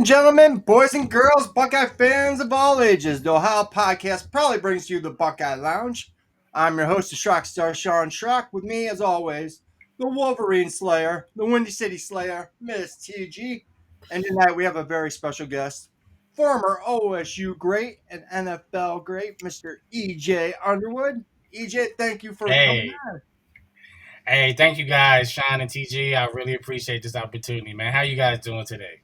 gentlemen, boys and girls, Buckeye fans of all ages, the Ohio podcast proudly brings you the Buckeye Lounge. I'm your host, the Schrock Star, Shaun Schrock. With me, as always, the Wolverine Slayer, the Windy City Slayer, Miss TG. And tonight we have a very special guest, former OSU great and NFL great, Mr. EJ Underwood. EJ, thank you for coming Hey, on. hey, thank you guys, Shaun and TG. I really appreciate this opportunity, man. How you guys doing today?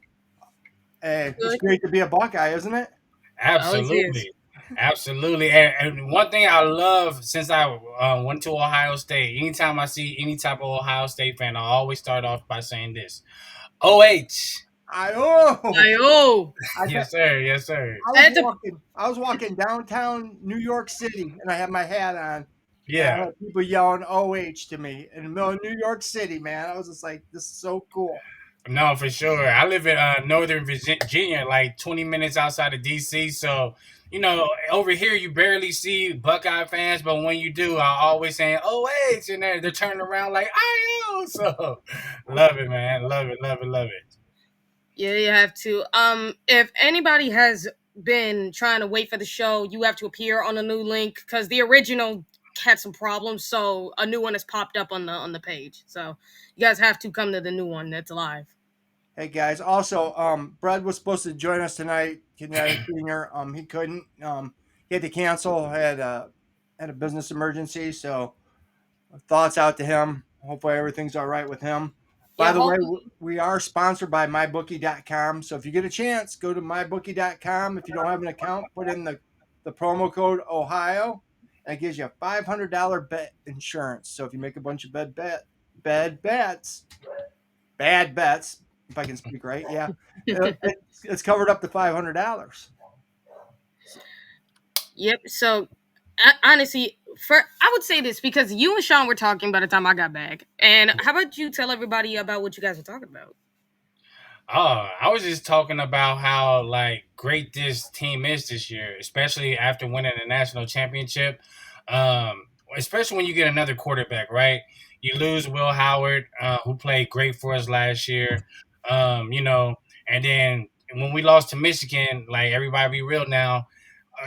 Hey, it's Good. great to be a Buckeye, isn't it? Always is. Absolutely. Absolutely. And one thing I love since I went to Ohio State, anytime I see any type of Ohio State fan, I always start off by saying this: OH. I oh, I I Yes, sir. Yes, sir. That's a I was walking downtown New York City and I had my hat on and I Yeah. had people yelling OH to me in the middle of New York City, man. I was just like, this is so cool. No, for sure. I live in Northern Virginia, like 20 minutes outside of DC. So, over here you barely see Buckeye fans, but when you do, I always saying, "Oh, wait," and they're turning around like, "I So, love it, man. Love it, love it, love it. Yeah, you have to. If anybody has been trying to wait for the show, you have to appear on a new link because the original had some problems, so a new one has popped up on the page. So you guys have to come to the new one that's live. Hey guys, also Brad was supposed to join us tonight, Kinetic Senior. He couldn't. He had to cancel, had a business emergency, so thoughts out to him. Hopefully everything's all right with him. By Yeah, the way, hopefully. we are sponsored by mybookie.com. So if you get a chance, go to mybookie.com. If you don't have an account, put in the promo code Ohio. And it gives you a $500 bet insurance. So if you make a bunch of bad bets, if I can speak right, yeah, it's covered up to $500. Yep. So honestly, I would say this because you and Shaun were talking by the time I got back. And how about you tell everybody about what you guys were talking about? Oh, I was just talking about how like great this team is this year, especially after winning the national championship. Um, Especially when you get another quarterback, right? You lose Will Howard, who played great for us last year. And then when we lost to Michigan, like everybody be real now,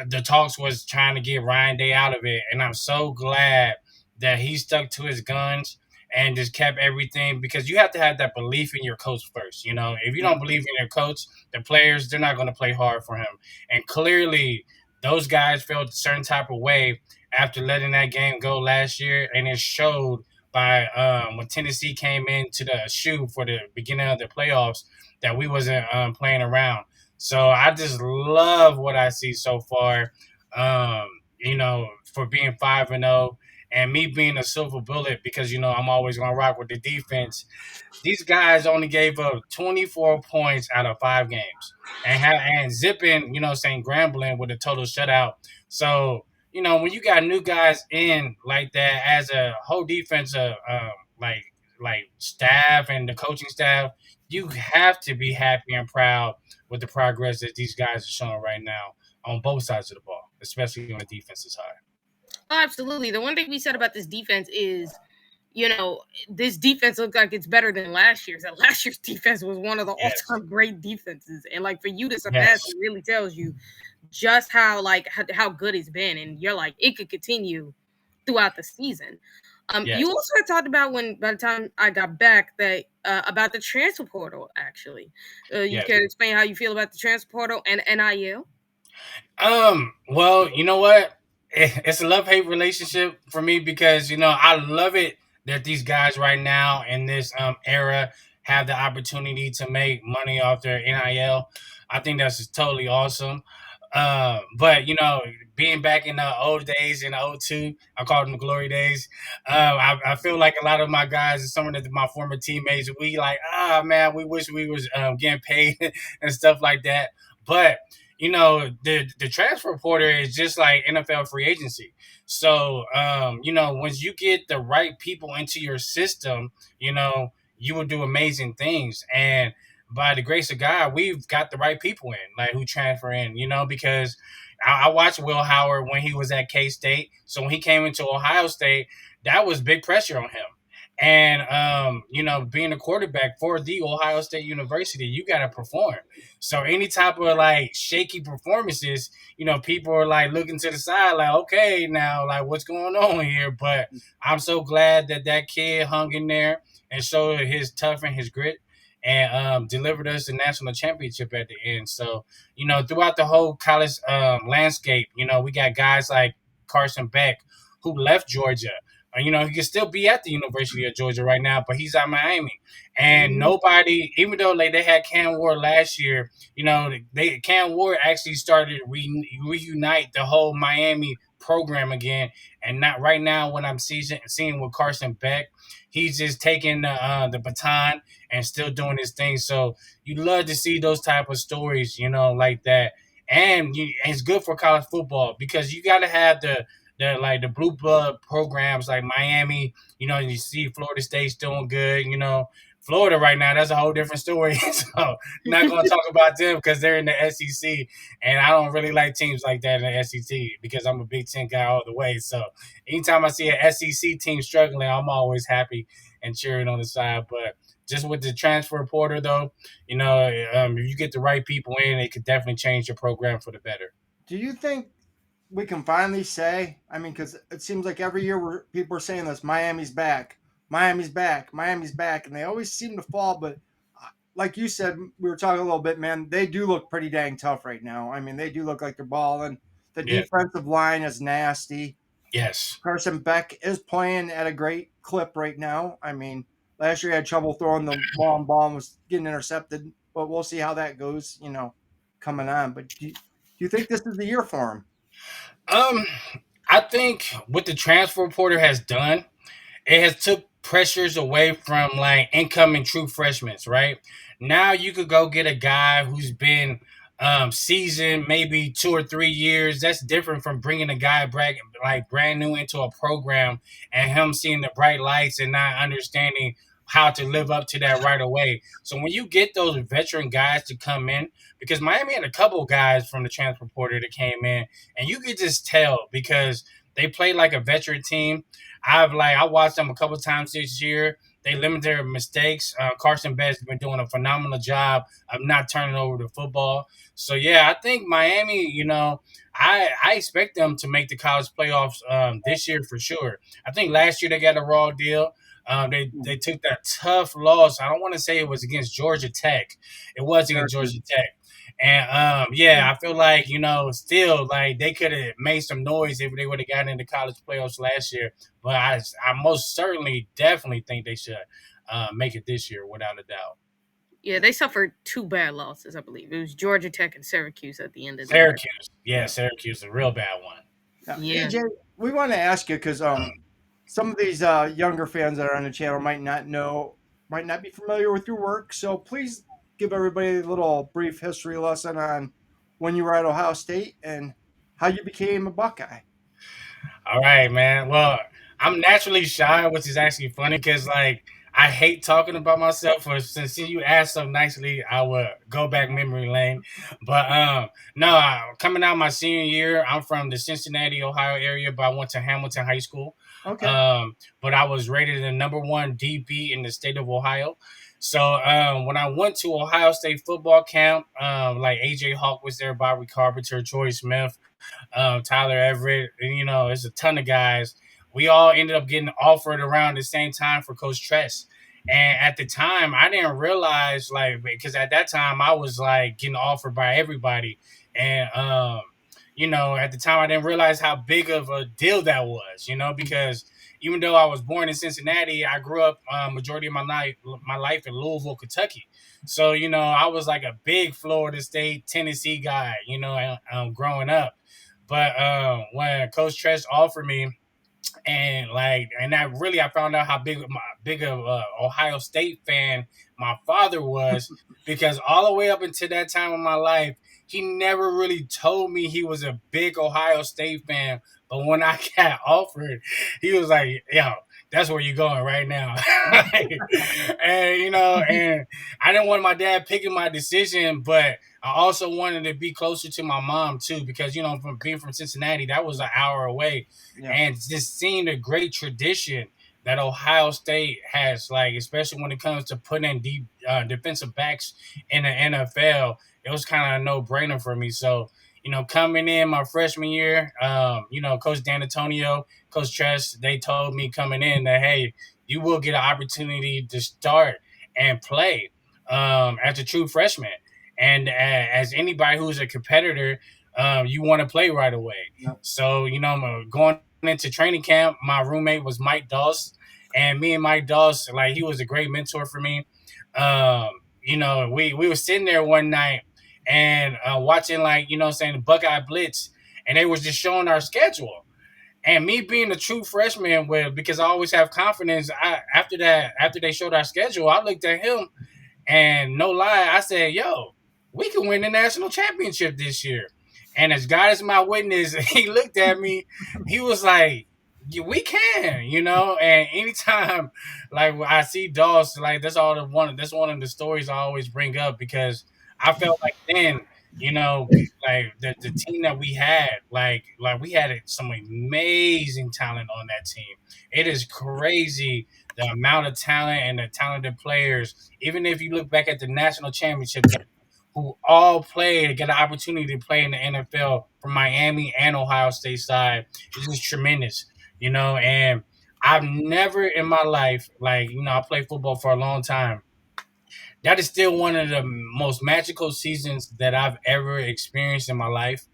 the talks was trying to get Ryan Day out of it, and I'm so glad that he stuck to his guns and just kept everything because you have to have that belief in your coach first. If you don't believe in your coach, the players they're not going to play hard for him. And clearly, those guys felt a certain type of way after letting that game go last year, and it showed by when Tennessee came into the shoe for the beginning of the playoffs that we wasn't playing around. So I just love what I see so far. Um, for being 5-0 and me being a silver bullet because I'm always gonna rock with the defense. These guys only gave up 24 points out of 5 games and zipping, saying Grambling with a total shutout. So when you got new guys in like that as a whole defensive like staff and the coaching staff, you have to be happy and proud with the progress that these guys are showing right now on both sides of the ball, especially on the defensive side. Oh, absolutely. The one thing we said about this defense is, this defense looks like it's better than last year's. And last year's defense was one of the Yes. all-time great defenses. And like for you to surpass Yes. it really tells you just how good it's been. And you're like, it could continue throughout the season. You Yes. also had talked about when by the time I got back that about the transfer portal. Actually, you Yes. can explain how you feel about the transfer portal and NIL. Well, you know what? It's a love-hate relationship for me because, I love it that these guys right now in this era have the opportunity to make money off their NIL. I think that's just totally awesome. But being back in the old days in the '02, I call them the glory days. I feel like a lot of my guys and some of my former teammates, we like, man, we wish we was getting paid and stuff like that. But the transfer portal is just like NFL free agency. So once you get the right people into your system, you will do amazing things. And by the grace of God, we've got the right people in, like who transfer in, because I watched Will Howard when he was at K State. So when he came into Ohio State, that was big pressure on him. And being a quarterback for the Ohio State University, you got to perform. So any type of like shaky performances, people are like looking to the side, like, okay, now like what's going on here? But I'm so glad that that kid hung in there and showed his tough and his grit, and delivered us the national championship at the end. So throughout the whole college landscape, we got guys like Carson Beck who left Georgia. He can still be at the University of Georgia right now, but he's at Miami. And nobody, even though like they had Cam Ward last year, Cam Ward actually started reunite the whole Miami program again. And not right now when I'm seeing with Carson Beck, he's just taking the baton and still doing his thing. So you love to see those type of stories, like that. And it's good for college football because you got to have the blue blood programs like Miami. You see Florida State's doing good. Florida right now, that's a whole different story. So not going to talk about them because they're in the SEC, and I don't really like teams like that in the SEC because I'm a Big Ten guy all the way. So anytime I see an SEC team struggling, I'm always happy and cheering on the side. But just with the transfer portal, though, if you get the right people in, it could definitely change your program for the better. Do you think we can finally say? I mean, because it seems like every year people are saying this: Miami's back, Miami's back, Miami's back, and they always seem to fall. But like you said, we were talking a little bit, man. They do look pretty dang tough right now. I mean, they do look like they're balling. The Yeah. defensive line is nasty. Yes. Carson Beck is playing at a great clip right now. I mean, last year he had trouble throwing the long ball and was getting intercepted, but we'll see how that goes, coming on. But do you think this is the year for him? Um, I think what the transfer portal has done, it has took pressures away from like incoming true freshmen, right? Now you could go get a guy who's been seasoned maybe 2 or 3 years. That's different from bringing a guy brand new into a program and him seeing the bright lights and not understanding how to live up to that right away. So when you get those veteran guys to come in, because Miami had a couple guys from the transfer portal that came in, and you could just tell because they play like a veteran team. I watched them a couple times this year. They limit their mistakes. Carson Beck's been doing a phenomenal job of not turning over the football. So yeah, I think Miami. I expect them to make the college playoffs this year for sure. I think last year they got a raw deal. They took that tough loss. I don't want to say it was against Georgia Tech. It was against Georgia Tech. And yeah, I feel like still like they could have made some noise if they would have gotten into college playoffs last year. But I most certainly, definitely think they should make it this year without a doubt. Yeah, they suffered two bad losses, I believe. It was Georgia Tech and Syracuse at the end of the year. Syracuse, yeah, Syracuse, a real bad one. Now, Yeah. EJ, we want to ask you because some of these younger fans that are on the channel might not be familiar with your work. So please give everybody a little brief history lesson on when you were at Ohio State and how you became a Buckeye. All right, man. Well, I'm naturally shy, which is actually funny because like I hate talking about myself. Or since you asked so nicely, I would go back memory lane. But no, coming out my senior year, I'm from the Cincinnati, Ohio area, but I went to Hamilton High School. Okay. But I was rated the number one DB in the state of Ohio. So when I went to Ohio State football camp, like AJ Hawk was there, Bobby Carpenter, Troy Smith, Tyler Everett, and there's a ton of guys. We all ended up getting offered around the same time for Coach Tress. And at the time, I didn't realize, like, because at that time I was like getting offered by everybody, and at the time I didn't realize how big of a deal that was, because even though I was born in Cincinnati, I grew up majority of my life in Louisville, Kentucky. So I was like a big Florida State, Tennessee guy, growing up. But when Coach Tress offered me, and I found out how big of Ohio State fan my father was, because all the way up until that time of my life, he never really told me he was a big Ohio State fan. But when I got offered, he was like, "Yo, that's where you're going right now." And I didn't want my dad picking my decision, but I also wanted to be closer to my mom too, because from being from Cincinnati, that was an hour away, Yeah. and just seeing the great tradition that Ohio State has, like, especially when it comes to putting in deep defensive backs in the NFL. It was kind of a no brainer for me. So, coming in my freshman year, Coach Dan Antonio, Coach Tress, they told me coming in that, hey, you will get an opportunity to start and play as a true freshman. And as anybody who's a competitor, you want to play right away. Yep. So, I'm going into training camp, my roommate was Mike Doss, and me and Mike Doss, like, he was a great mentor for me. We were sitting there one night and watching, like, saying the Buckeye Blitz, and they was just showing our schedule. And me being a true freshman, because I always have confidence, after they showed our schedule, I looked at him and no lie, I said, yo, we can win the national championship this year. And as God is my witness, he looked at me, he was like, "Yeah, we can, And anytime, like, I see Doss, like, that's one of the stories I always bring up, because I felt like then, like the team that we had, like we had some amazing talent on that team. It is crazy the amount of talent and the talented players. Even if you look back at the national championship game, who all played, get an opportunity to play in the NFL from Miami and Ohio State side, it's just tremendous, And I've never in my life, like, I played football for a long time. That is still one of the most magical seasons that I've ever experienced in my life.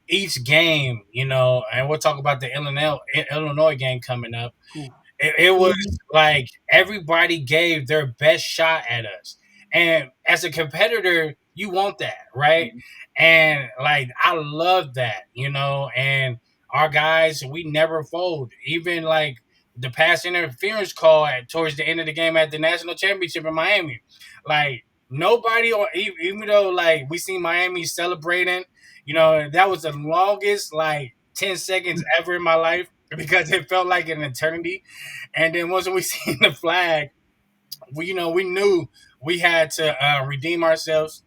Each game, and we'll talk about the Illinois game coming up. Cool. It was like everybody gave their best shot at us. And as a competitor, you want that, right? And, like, I love that, and our guys, we never fold. Even, like, the pass interference call towards the end of the game at the national championship in Miami. Like, nobody, or even though, like, we seen Miami celebrating, that was the longest, like, 10 seconds ever in my life, because it felt like an eternity. And then once we seen the flag, we knew we had to redeem ourselves,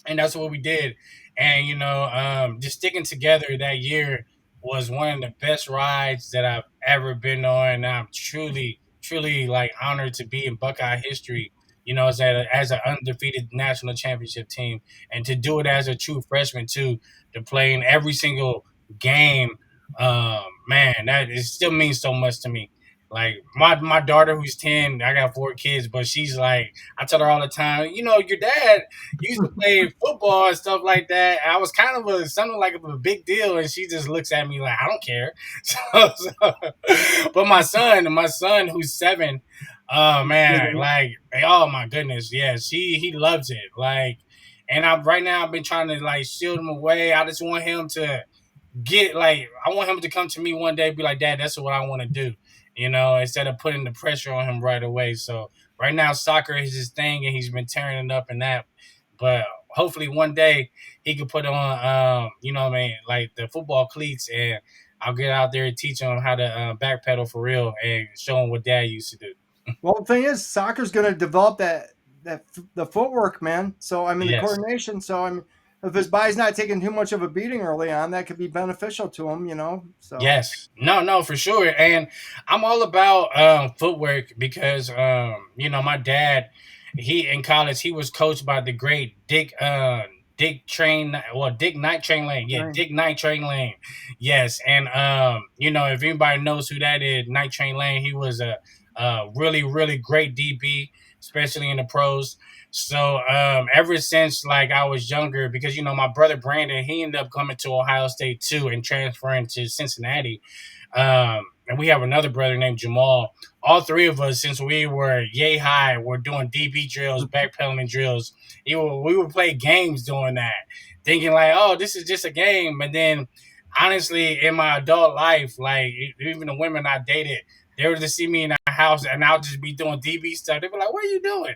and that's what we did. And just sticking together that year was one of the best rides that I've ever been on. And I'm truly, truly, like, honored to be in Buckeye history. As an undefeated national championship team, and to do it as a true freshman too, to play in every single game. Man, that it still means so much to me. Like, my daughter, who's 10, I got 4 kids, but she's like, I tell her all the time, your dad used to play football and stuff like that. I was kind of something like a big deal, and she just looks at me like, I don't care. But my son who's 7, oh man, like, oh my goodness, yeah, he loves it. Like, and right now I've been trying to, like, shield him away. I just want him to I want him to come to me one day and be like, Dad, that's what I want to do, instead of putting the pressure on him right away. So right now, soccer is his thing, and he's been tearing it up in that. But hopefully one day he could put on, what I mean, like, the football cleats, and I'll get out there and teach him how to backpedal for real and show him what Dad used to do. Well, the thing is, soccer's going to develop the footwork, man. So I mean, the Yes. coordination. So I mean, if his body's not taking too much of a beating early on, that could be beneficial to him, So Yes. No, for sure. And I'm all about footwork, because my dad, he in college, he was coached by the great Dick Night Train Lane. Yeah, Right. Dick Night Train Lane. Yes. And if anybody knows who that is, Night Train Lane, he was a really, really great DB, especially in the pros. So ever since, like, I was younger, because my brother Brandon, he ended up coming to Ohio State too and transferring to Cincinnati. And we have another brother named Jamal. All three of us, since we were yay high, were doing DB drills, backpedaling drills. We would play games doing that, thinking like, oh, this is just a game. But then, honestly, in my adult life, like, even the women I dated, they were to see me in the house, and I'll just be doing DB stuff. They'd be like, what are you doing?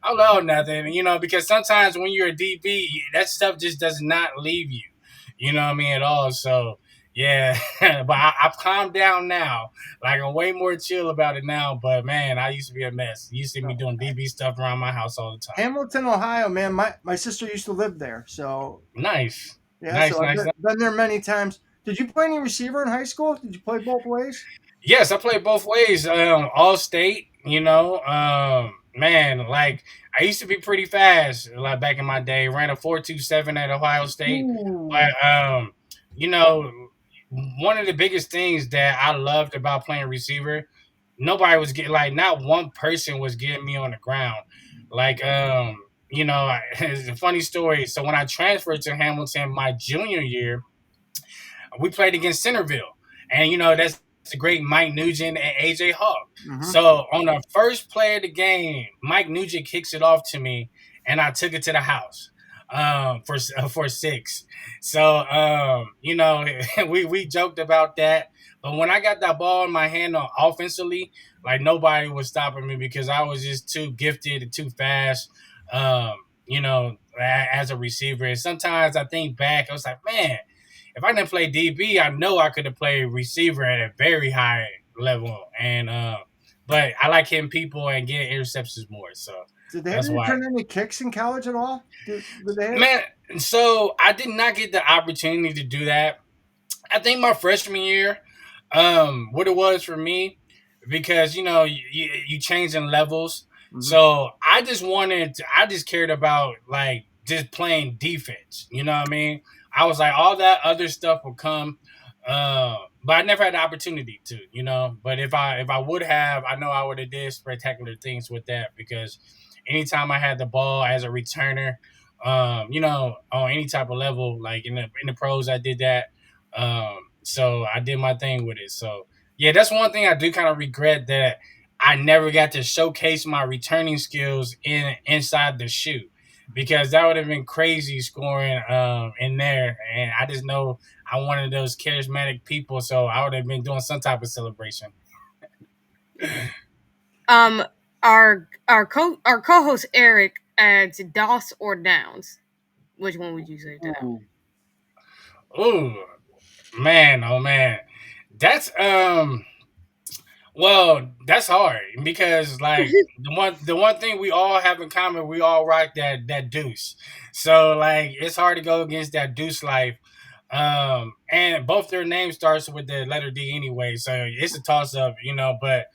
I don't know, nothing, because sometimes when you're a DB, that stuff just does not leave you, what I mean, at all. So, yeah, but I've calmed down now. Like, I'm way more chill about it now. But, man, I used to be a mess. You used to be doing DB stuff around my house all the time. Hamilton, Ohio, man. My sister used to live there, so Nice. yeah. Nice, So I've nice. been there many times. Did you play any receiver in high school? Did you play both ways? Yes, I played both ways. All state, man, like I used to be pretty fast, like back in my day. Ran a 4.27 at Ohio State, Ooh. but you know, one of the biggest things that I loved about playing receiver, nobody was getting like not one person was getting me on the ground. Like it's a funny story. So when I transferred to Hamilton my junior year, we played against Centerville, and that's the great Mike Nugent and AJ Hawk. Mm-hmm. So on the first play of the game, Mike Nugent kicks it off to me, and I took it to the house for six. So we joked about that, but when I got that ball in my hand offensively, like nobody was stopping me because I was just too gifted and too fast. Um, as a receiver, and sometimes I think back, I was like, man, if I didn't play DB, I know I could have played receiver at a very high level. And but I like hitting people and getting interceptions more. So Did they have that's you why. return any kicks in college at all? Did they have? Man, so I did not get the opportunity to do that. I think my freshman year, what it was for me, because you change in levels. Mm-hmm. So I just cared about like just playing defense. You know what I mean? I was like, all that other stuff will come, but I never had the opportunity to. But if I would have, I know I would have did spectacular things with that because anytime I had the ball as a returner, on any type of level, like in the pros, I did that. So I did my thing with it. So yeah, that's one thing I do kind of regret that I never got to showcase my returning skills inside the shoe because that would have been crazy scoring in there. And I just know I'm one of those charismatic people, so I would have been doing some type of celebration. Um, our co-host Eric adds DOS or Downs. Which one would you say to that? Ooh. Ooh, man, oh man, that's well, that's hard because like the one thing we all have in common, we all rock that deuce. So like it's hard to go against that deuce life. And both their names starts with the letter D anyway, so it's a toss up, but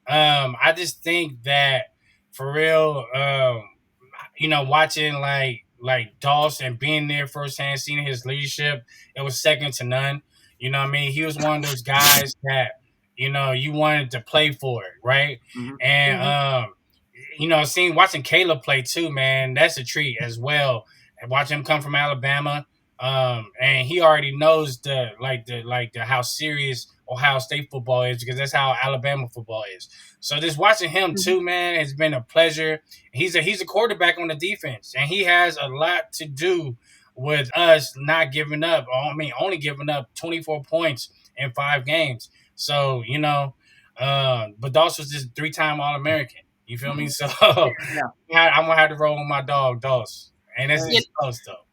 I just think that for real, watching like Dawson being there firsthand, seeing his leadership, it was second to none. You know what I mean? He was one of those guys that you wanted to play for it, right? Mm-hmm. And Hmm. seeing watching Caleb play too, man, that's a treat as well. And watch him come from Alabama, and he already knows the how serious Ohio State football is because that's how Alabama football is. So just watching him Hmm. too, man, has been a pleasure. He's a quarterback on the defense, and he has a lot to do with us not giving up. I mean, only giving up 24 points in 5 games. So but Doss was just 3-time All American. You feel me? Mm-hmm. So Yeah. I'm gonna have to roll with my dog Doss, and that's Yeah, just close though.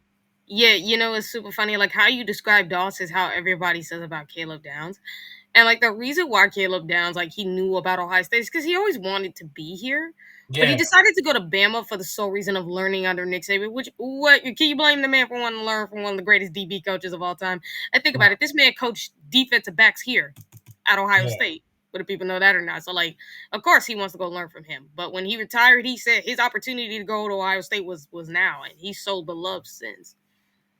yeah, it's super funny. Like how you describe DOS is how everybody says about Caleb Downs. And like the reason why Caleb Downs, like he knew about Ohio State is because he always wanted to be here. But he Yeah, decided to go to Bama for the sole reason of learning under Nick Saban. Which what can you blame the man for wanting to learn from one of the greatest DB coaches of all time? And think about it, this man coached defensive backs here at Ohio yeah. State. Whether people know that or not. So like, of course he wants to go learn from him. But when he retired, he said his opportunity to go to Ohio State was now, and he's so beloved since.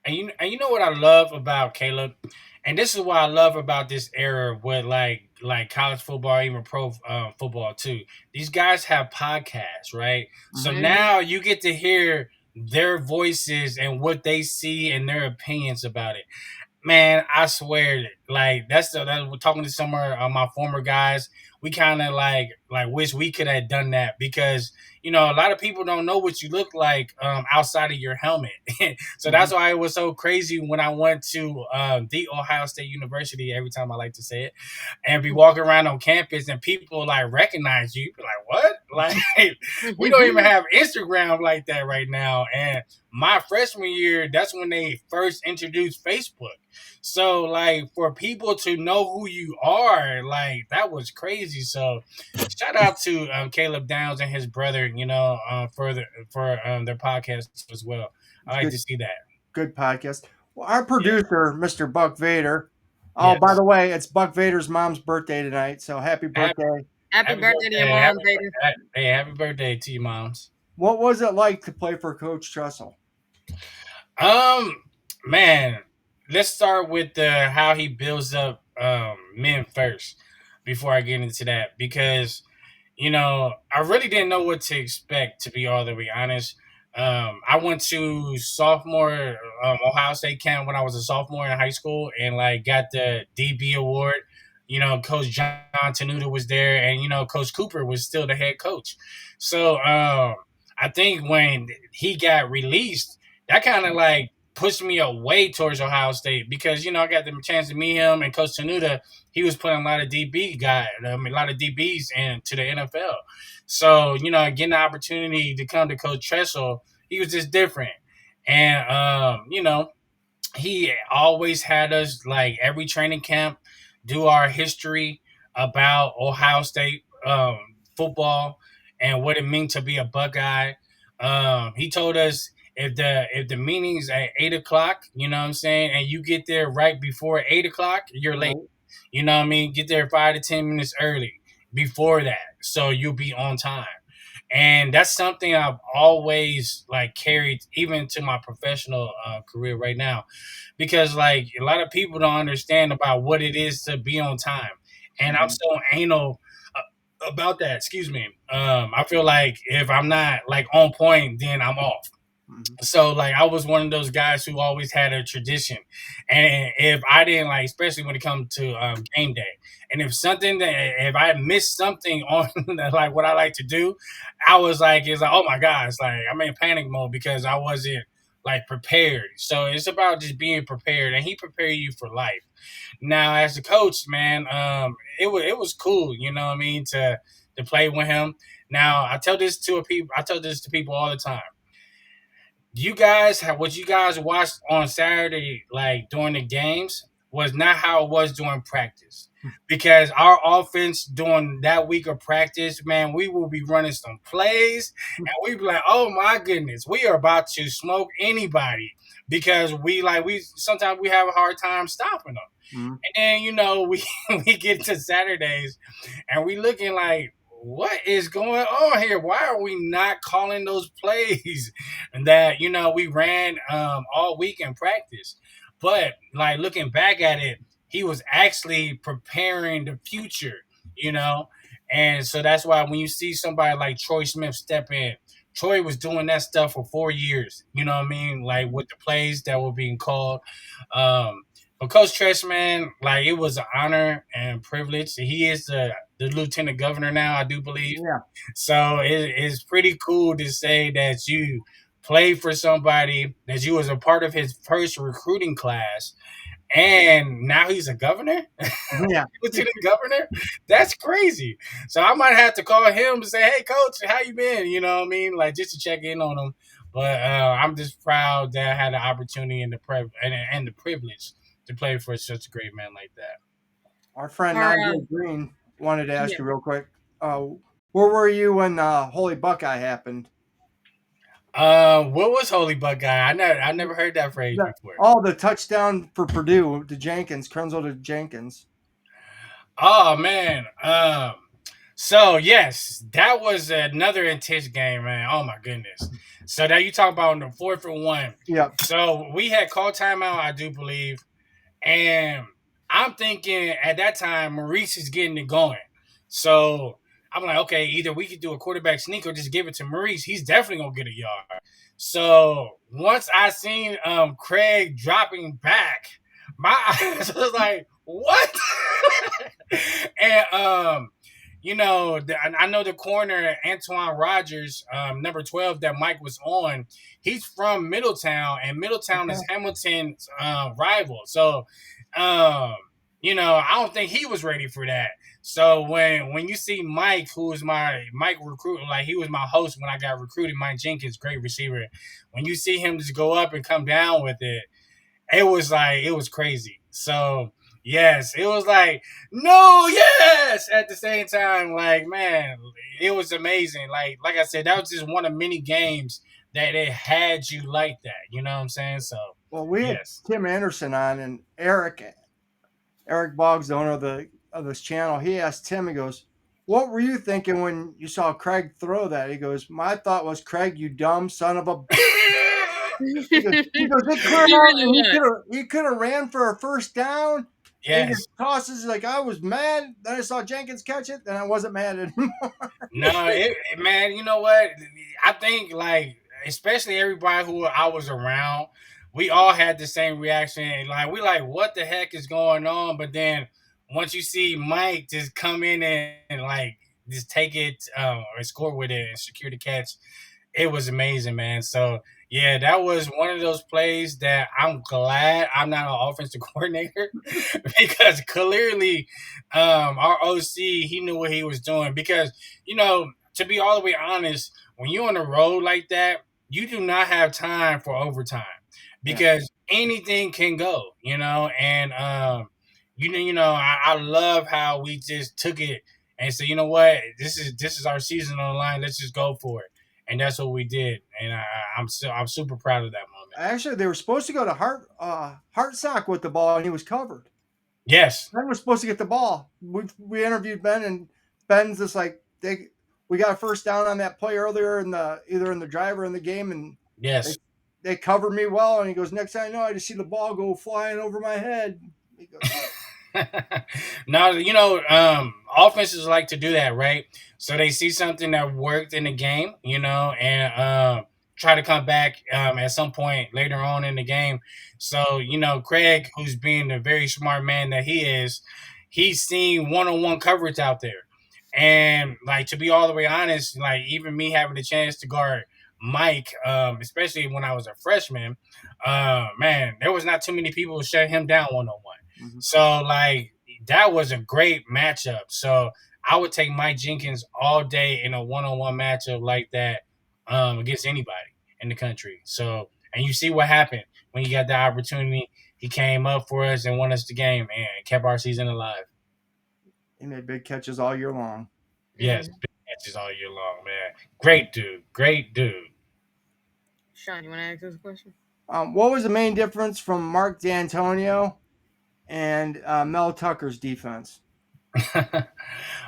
And you know what I love about Caleb, and this is what I love about this era with like college football, even pro football too. These guys have podcasts, right? So Mm-hmm. Hmm. now you get to hear their voices and what they see and their opinions about it. Man, I swear, like we're talking to some of my former guys. We kind of like wish we could have done that because a lot of people don't know what you look like outside of your helmet. So Mm-hmm. that's why it was so crazy when I went to the Ohio State University. Every time I like to say it, and be walking around on campus and people like recognize you, be like, "What?" Like we don't even have Instagram like that right now. And my freshman year, that's when they first introduced Facebook. So like for people to know who you are, like that was crazy. So shout out to Caleb Downs and his brother, for their podcast as well. I It's like good. to see that. Good podcast. Well, our Yeah. producer, Mr. Buck Vader, Oh, by Yes. the way, it's Buck Vader's mom's birthday tonight, so happy Happy, birthday. Happy happy birthday to your birthday. mom, Vader. Hey, happy birthday to you, moms. What was it like to play for Coach Tressel? Um, man, let's start with the how he builds up men first before I get into that because I really didn't know what to expect, to be all the way honest. I went to sophomore Ohio State camp when I was a sophomore in high school and like got the DB award. Coach John Tenuta was there, and Coach Cooper was still the head coach. So I think when he got released, that kind of like pushed me away towards Ohio State because I got the chance to meet him and Coach Tenuta. He was putting a lot of a lot of DBs into the NFL. So getting the opportunity to come to Coach Tressel, he was just different, and he always had us like every training camp do our history about Ohio State football and what it means to be a Buckeye. He told us if the meeting's at 8 o'clock, you know what I'm saying, and you get there right before 8 o'clock, you're late. Right. You know what I mean? Get there 5 to 10 minutes early before that, so you'll be on time. And that's something I've always like carried even to my professional career right now, because like a lot of people don't understand about what it is to be on time, and I'm Mhm. so anal about that. Excuse me. I feel like if I'm not like on point, then I'm off. Mhm. So like I was one of those guys who always had a tradition, and if I didn't like, especially when it comes to game day, and if I missed something on like what I like to do, I was like, it's like, oh my god, it's like I'm in panic mode because I wasn't like prepared. So it's about just being prepared, and he prepared you for life. Now as a coach, man, it was cool, you know what I mean, to play with him. Now I tell this to people all the time. You guys have what you guys watched on Saturday, like during the games, was not how it was during practice. Because our offense during that week of practice, man, we will be running some plays and we be like, oh my goodness, we are about to smoke anybody because we sometimes we have a hard time stopping them. Mhm. And then, we we get to Saturdays and we looking like, what is going on here? Why are we not calling those plays that we ran all week in practice? But like looking back at it, he was actually preparing the future, you know. And so that's why when you see somebody like Troy Smith step in, Troy was doing that stuff for 4 years. You know what I mean? Like with the plays that were being called. Um, but Coach Tresh, man, like it was an honor and privilege. He is the lieutenant governor now, I do believe. Yeah. So it's pretty cool to say that you played for somebody, that you was a part of his first recruiting class, and now he's a governor, Yeah. lieutenant governor. That's crazy. So I might have to call him and say, "Hey, coach, how you been?" You know what I mean, like just to check in on him. But I'm just proud that I had the opportunity and the privilege to play for such a great man like that. Our friend Our Najee Green wanted to ask yeah. you real quick. Uh, where were you when Holy Buckeye happened? What was Holy Buckeye? I never heard that phrase before. The touchdown for Purdue to Jenkins, Krenzel to Jenkins. Oh man. So yes, that was another intense game, man. Oh my goodness. So now you talk about on the 4th and 1. Yep. So we had called timeout, I do believe, and I'm thinking at that time Maurice is getting it going. So I'm like, okay, either we could do a quarterback sneak or just give it to Maurice. He's definitely gonna get a yard. So once I seen Craig dropping back, my eyes was like, what? And I know the corner Antoine Rogers, number 12 that Mike was on. He's from Middletown, and Middletown Okay. is Hamilton's rival. So, I don't think he was ready for that. So when you see Mike, who was my Mike recruit, like he was my host when I got recruited, Mike Jenkins, great receiver. When you see him just go up and come down with it, it was crazy. So yes, it was like no, yes, at the same time, like man, it was amazing. Like I said, that was just one of many games that it had you like that. You know what I'm saying? So Well, we had yes. Tim Anderson on and Eric Eric Boggs, the owner of this channel, he asked Tim. He goes, "What were you thinking when you saw Craig throw that?" He goes, "My thought was, Craig, you dumb son of a." He goes, it cleared He out, really and was. he could have ran for a first down. And he Yes. just tosses like I was mad. Then I saw Jenkins catch it, and I wasn't mad anymore. No, man, you know what? I think like especially everybody who I was around, we all had the same reaction. Like we like, what the heck is going on? But then once you see Mike just come in and like just take it or score with it and secure the catch, it was amazing, man. So yeah, that was one of those plays that I'm glad I'm not an offensive coordinator because clearly our OC he knew what he was doing. Because to be all the way honest, when you're on the road like that, you do not have time for overtime Yeah. because anything can go, and I love how we just took it and said, you know what, this is our season on the line. Let's just go for it, and that's what we did. And I'm super proud of that moment. Actually, they were supposed to go to Hartsock with the ball, and he was covered. Yes, Ben was supposed to get the ball. We interviewed Ben, and Ben's just like we got a first down on that play earlier either in the drive or in the game, and yes. they covered me well. And he goes, next thing I know, I just see the ball go flying over my head. He goes, Now, offenses like to do that, right? So they see something that worked in the game, and try to come back at some point later on in the game. So, Craig, who's being the very smart man that he is, he's seen one-on-one coverage out there. And, like, to be all the way honest, like, even me having the chance to guard Mike, especially when I was a freshman, man, there was not too many people who shut him down one-on-one. mm-hmm. So like that was a great matchup. So I would take Mike Jenkins all day in a one-on-one matchup like that against anybody in the country. So and you see what happened when he got the opportunity. He came up for us and won us the game and kept our season alive. He made big catches all year long. Yes, big catches all year long, man. Great dude. Great dude. Shaun, you want to ask this question? What was the main difference from Mark D'Antonio and Mel Tucker's defense?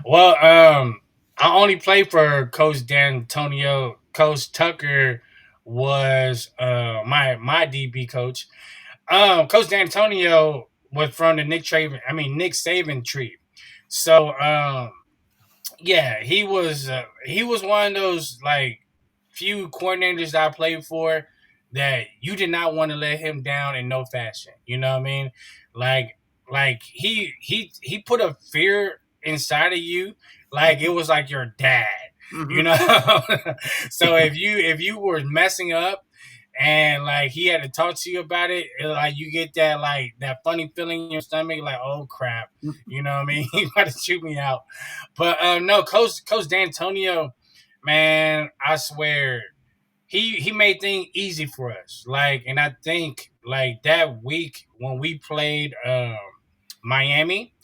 Well, I only played for Coach D'Antonio. Coach Tucker was my DB coach. Coach D'Antonio was from the Nick Saban tree. So yeah, he was one of those like few coordinators that I played for that you did not want to let him down in no fashion. You know what I mean? Like he put a fear inside of you, like it was like your dad. Mm-hmm. You know, so if you were messing up and like he had to talk to you about it, like you get that like that funny feeling in your stomach, like oh crap, you know what I mean? He about to shoot me out. But no, Coach D'Antonio, man, I swear he made things easy for us. Like, and I think like that week when we played Miami,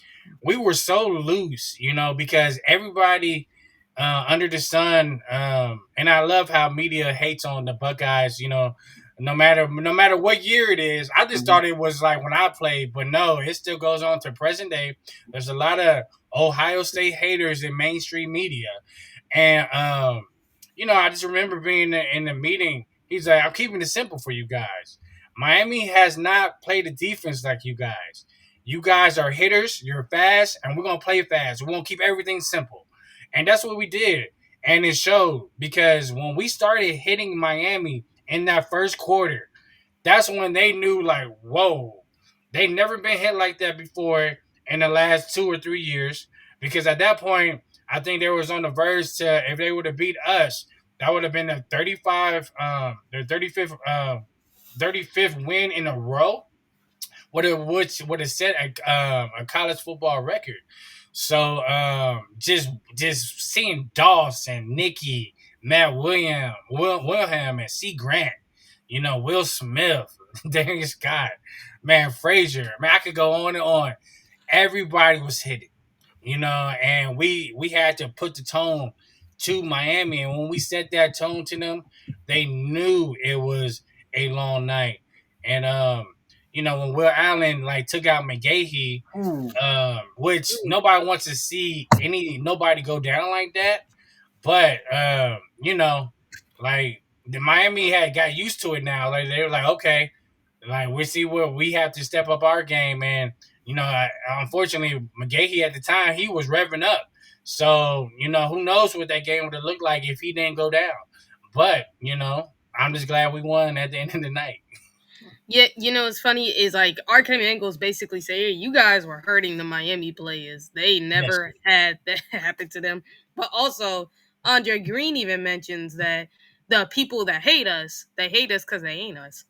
we were so loose, because everybody under the sun, and I love how media hates on the Buckeyes, no matter what year it is. I just thought it was like when I played, but no, it still goes on to present day. There's a lot of Ohio State haters in mainstream media. And I just remember being in the meeting. He's like, I'm keeping it simple for you guys. Miami has not played a defense like you guys. You guys are hitters, you're fast, and we're gonna play fast. We're gonna keep everything simple. And that's what we did. And it showed because when we started hitting Miami in that first quarter, that's when they knew, like, whoa, they never been hit like that before in the last 2 or 3 years. Because at that point, I think they was on the verge to, if they would have beat us, that would have been a 35th win in a row. Would have set a college football record. So just seeing Dawson, Nicky, Matt Wilhelm, and C. Grant, Will Smith, Darius Scott, man, Frazier, man, I could go on and on. Everybody was hitting, and we had to put the tone to Miami, and when we set that tone to them, they knew it was a long night, and when Will Allen like took out McGahee, Ooh. which nobody wants to see nobody go down like that. But like the Miami had got used to it now. Like they were like, okay, like we see where we have to step up our game, and unfortunately, McGahee at the time he was revving up. So who knows what that game would have looked like if he didn't go down. But I'm just glad we won at the end of the night. Yeah, it's funny is like Arkham Angles basically say, hey, you guys were hurting the Miami players. They Yes. never had that happen to them. But also, Andre Green even mentions that the people that hate us, they hate us because they ain't us.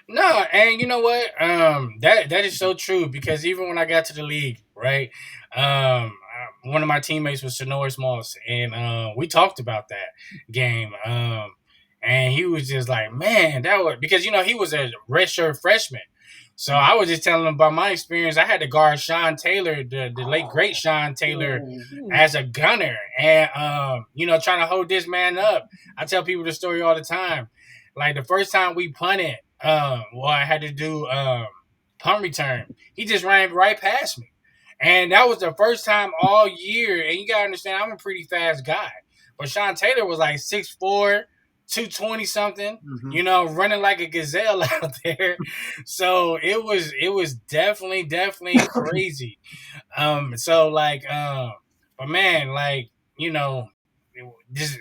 No, and you know what? That is so true because even when I got to the league, right? One of my teammates was Sonoris Moss, and we talked about that game. And he was just like, "Man, that was," because he was a redshirt freshman. So I was just telling him about my experience. I had to guard Sean Taylor, the late great Sean Taylor, as a gunner, and trying to hold this man up. I tell people the story all the time. Like the first time we punted, I had to do punt return. He just ran right past me, and that was the first time all year. And you gotta understand, I'm a pretty fast guy, but Sean Taylor was like 6'4", 220 something. Mm-hmm. Running like a gazelle out there. So it was definitely crazy. So like, but man, like this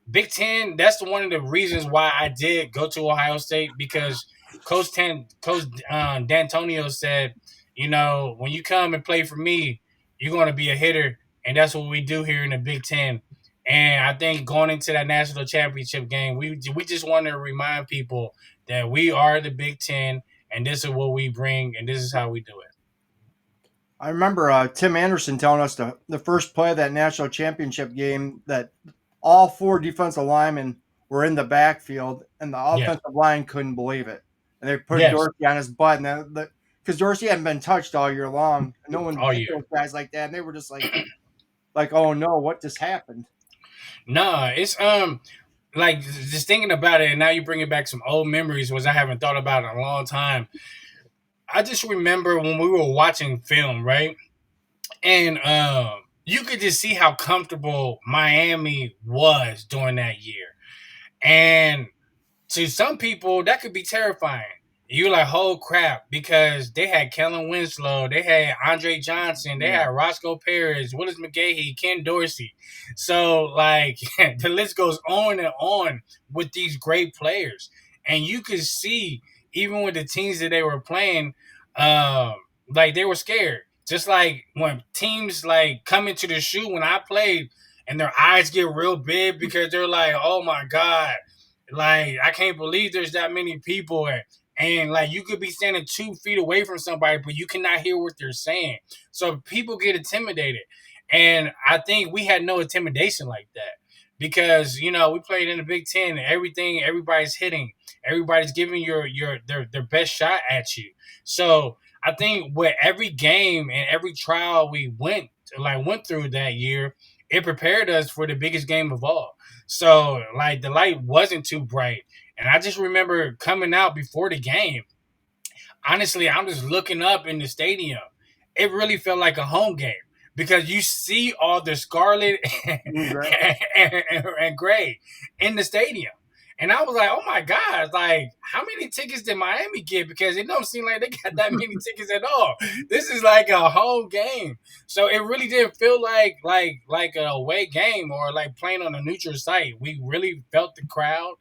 Big Ten. That's one of the reasons why I did go to Ohio State because Coach D'Antonio said, when you come and play for me, you're going to be a hitter, and that's what we do here in the Big Ten. And I think going into that national championship game, we just want to remind people that we are the Big Ten, and this is what we bring, and this is how we do it. I remember Tim Anderson telling us the first play of that national championship game that all four defensive linemen were in the backfield, and the Yes, offensive line couldn't believe it. And they put yes, Dorsey on his butt, and because Dorsey hadn't been touched all year long, no one all hit year. those guys like that, and they were just like, oh no, what just happened? No, it's like just thinking about it, and now you bring it back some old memories, which I haven't thought about in a long time. I just remember when we were watching film, right? And you could just see how comfortable Miami was during that year. And to some people, that could be terrifying. You're like, oh crap, because they had Kellen Winslow, they had Andre Johnson, they had Roscoe Perez, Willis McGahee, Ken Dorsey. So, like, the list goes on and on with these great players. And you could see, even with the teams that they were playing, like, they were scared. Just like when teams, like, come into the shoe when I played and their eyes get real big because they're like, oh my God, like, I can't believe there's that many people. And like, you could be standing 2 feet away from somebody, but you cannot hear what they're saying. So people get intimidated. And I think we had no intimidation like that because, we played in the Big Ten and everybody's hitting, everybody's giving their best shot at you. So I think with every game and every trial we went through that year, it prepared us for the biggest game of all. So, like, the light wasn't too bright. And I just remember coming out before the game. Honestly, I'm just looking up in the stadium. It really felt like a home game because you see all the scarlet and gray in the stadium. And I was like, oh my God, like, how many tickets did Miami get? Because it don't seem like they got that many tickets at all. This is like a home game. So it really didn't feel like an away game or like playing on a neutral site. We really felt the crowd.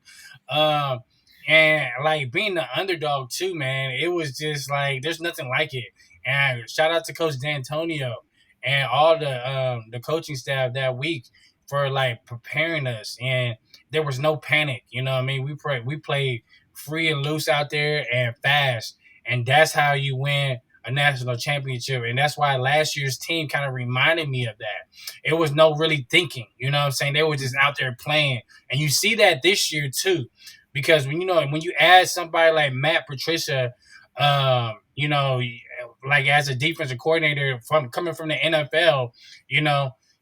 Um, and like being the underdog too, man, it was just like there's nothing like it. And shout out to Coach D'Antonio and all the coaching staff that week for like preparing us. And there was no panic. You know what I mean? We played free and loose out there and fast. And that's how you win a national championship. And that's why last year's team kind of reminded me of that. It was no really thinking. You know what I'm saying? They were just out there playing. And you see that this year too. Because when you add somebody like Matt Patricia, like as a defensive coordinator coming from the NFL,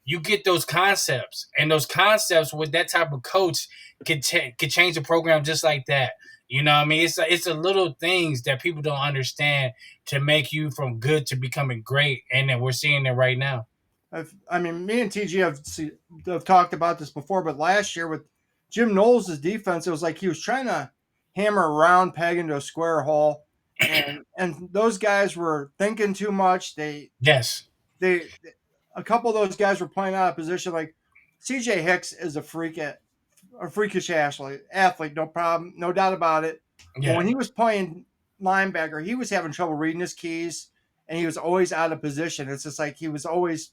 you get those concepts, and those concepts with that type of coach could change the program just like that. You know what I mean? It's a little things that people don't understand to make you from good to becoming great, and then we're seeing it right now. I mean, me and TG have talked about this before, but last year with Jim Knowles' defense, it was like he was trying to hammer a round peg into a square hole, and those guys were thinking too much. Yes. They a couple of those guys were playing out of position. Like CJ Hicks is a freakish athlete, no problem, no doubt about it. But Yeah. when he was playing linebacker, he was having trouble reading his keys, and he was always out of position. It's just like he was always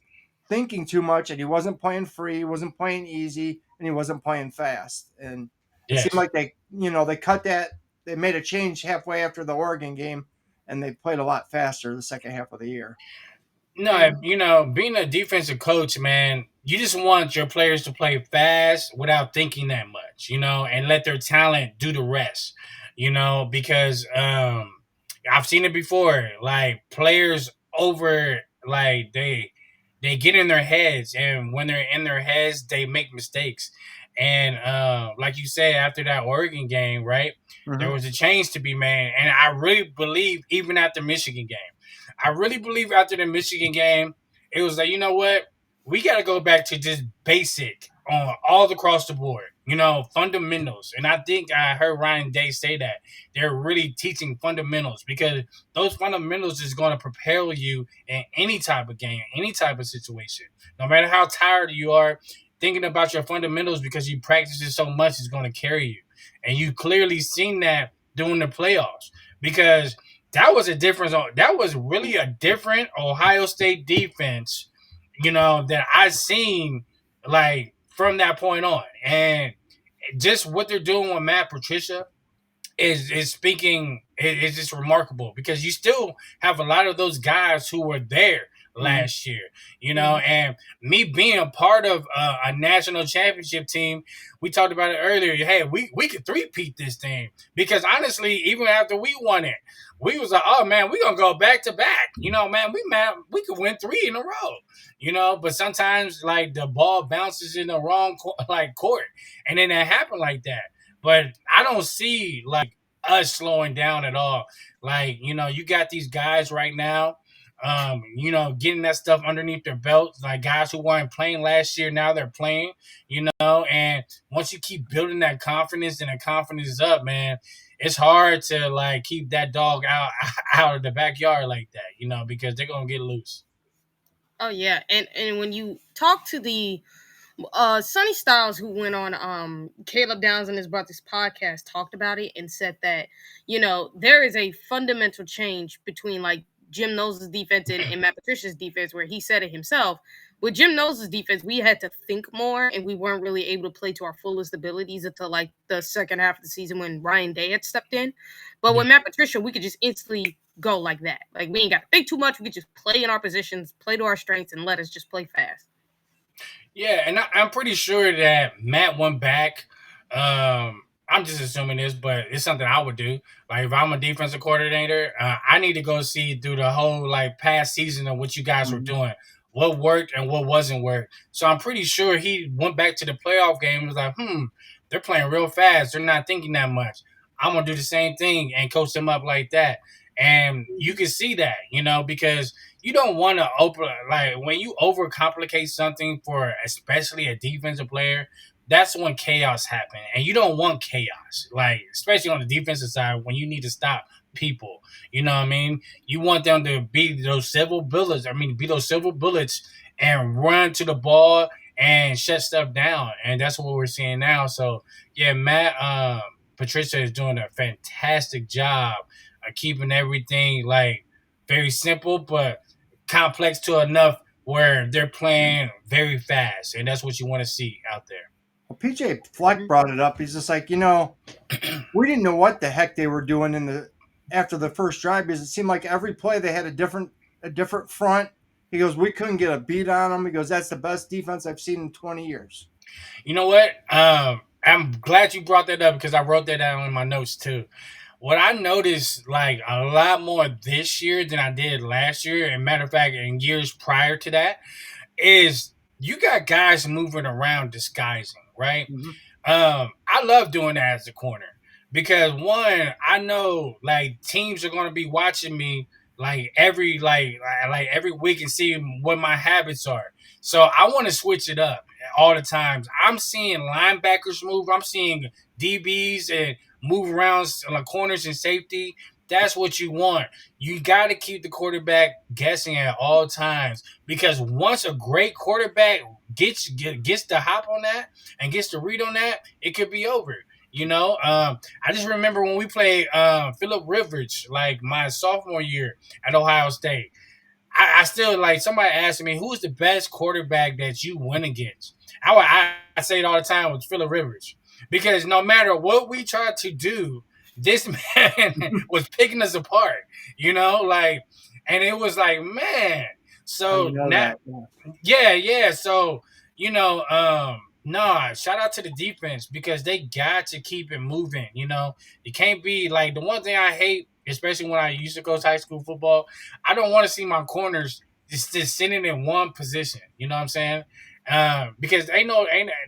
thinking too much, and he wasn't playing free, he wasn't playing easy, and he wasn't playing fast. And it seemed Yes. like they cut that. They made a change halfway after the Oregon game, and they played a lot faster the second half of the year. No, being a defensive coach, man, you just want your players to play fast without thinking that much, and let their talent do the rest, because I've seen it before. Like players over, like they get in their heads, and when they're in their heads, they make mistakes. And like you said, after that Oregon game, right, there Mm-hmm. was a change to be made, and I really believe even after Michigan game. I really believe after the Michigan game, it was like, you know what? We got to go back to just basic on all across the board, fundamentals. And I think I heard Ryan Day say that they're really teaching fundamentals because those fundamentals is going to propel you in any type of game, any type of situation. No matter how tired you are, thinking about your fundamentals because you practice it so much is going to carry you. And you clearly seen that during the playoffs because that was a difference. That was really a different Ohio State defense, that I seen like from that point on, and just what they're doing with Matt Patricia is speaking is just remarkable because you still have a lot of those guys who were there Mm-hmm. last year, and me being a part of a national championship team, we talked about it earlier. Hey, we could three-peat this thing because honestly, even after we won it, we was like, oh man, we gonna go back to back. Man, we could win three in a row. But sometimes like the ball bounces in the wrong like court, and then that happened like that. But I don't see like us slowing down at all. Like, you got these guys right now, getting that stuff underneath their belts, like guys who weren't playing last year, now they're playing, and once you keep building that confidence and the confidence up, man, it's hard to like keep that dog out out of the backyard like that, because they're gonna get loose. Oh yeah, and when you talk to the Sonny Styles, who went on Caleb Downs and his brother's podcast, talked about it and said that there is a fundamental change between like Jim Knowles' defense and Matt Patricia's defense, where he said it himself. With Jim Knowles' defense, we had to think more and we weren't really able to play to our fullest abilities until like the second half of the season when Ryan Day had stepped in. But with Yeah. Matt Patricia, we could just instantly go like that. Like we ain't got to think too much. We could just play in our positions, play to our strengths, and let us just play fast. Yeah, and I'm pretty sure that Matt went back. I'm just assuming this, but it's something I would do. Like if I'm a defensive coordinator, I need to go see through the whole like past season of what you guys were Mm-hmm. doing, what worked and what wasn't worked. So I'm pretty sure he went back to the playoff game and was like, they're playing real fast. They're not thinking that much. I'm gonna do the same thing and coach them up like that. And you can see that, because you don't want to open like when you overcomplicate something for especially a defensive player. That's when chaos happens, and you don't want chaos. Like especially on the defensive side when you need to stop people. You know what I mean? You want them to be those silver bullets. I mean, be those silver bullets and run to the ball and shut stuff down. And that's what we're seeing now. So yeah, Matt Patricia is doing a fantastic job of keeping everything like very simple, but complex to enough where they're playing very fast, and that's what you want to see out there. Well, PJ Fleck brought it up. He's just like, we didn't know what the heck they were doing in the after the first drive because it seemed like every play they had a different front. He goes, we couldn't get a beat on them. He goes, that's the best defense I've seen in 20 years. You know what? I'm glad you brought that up because I wrote that down in my notes too. What I noticed like a lot more this year than I did last year, and matter of fact, in years prior to that, is you got guys moving around disguising, right? Mm-hmm. I love doing that as a corner because one, I know like teams are going to be watching me like every week and see what my habits are. So I want to switch it up all the times. I'm seeing linebackers move. I'm seeing DBs and move around like corners and safety. That's what you want. You got to keep the quarterback guessing at all times, because once a great quarterback gets the hop on that and gets the read on that, it could be over. I just remember when we played Philip Rivers, like my sophomore year at Ohio State. I still like somebody asked me who's the best quarterback that you went against. I say it all the time with Philip Rivers, because no matter what we tried to do, this man was picking us apart. Like, and it was like, man. I So know now, that. Yeah. yeah. So nah. Shout out to the defense, because they got to keep it moving. It can't be like the one thing I hate, especially when I used to coach high school football. I don't want to see my corners just sitting in one position. You know what I'm saying? Because ain't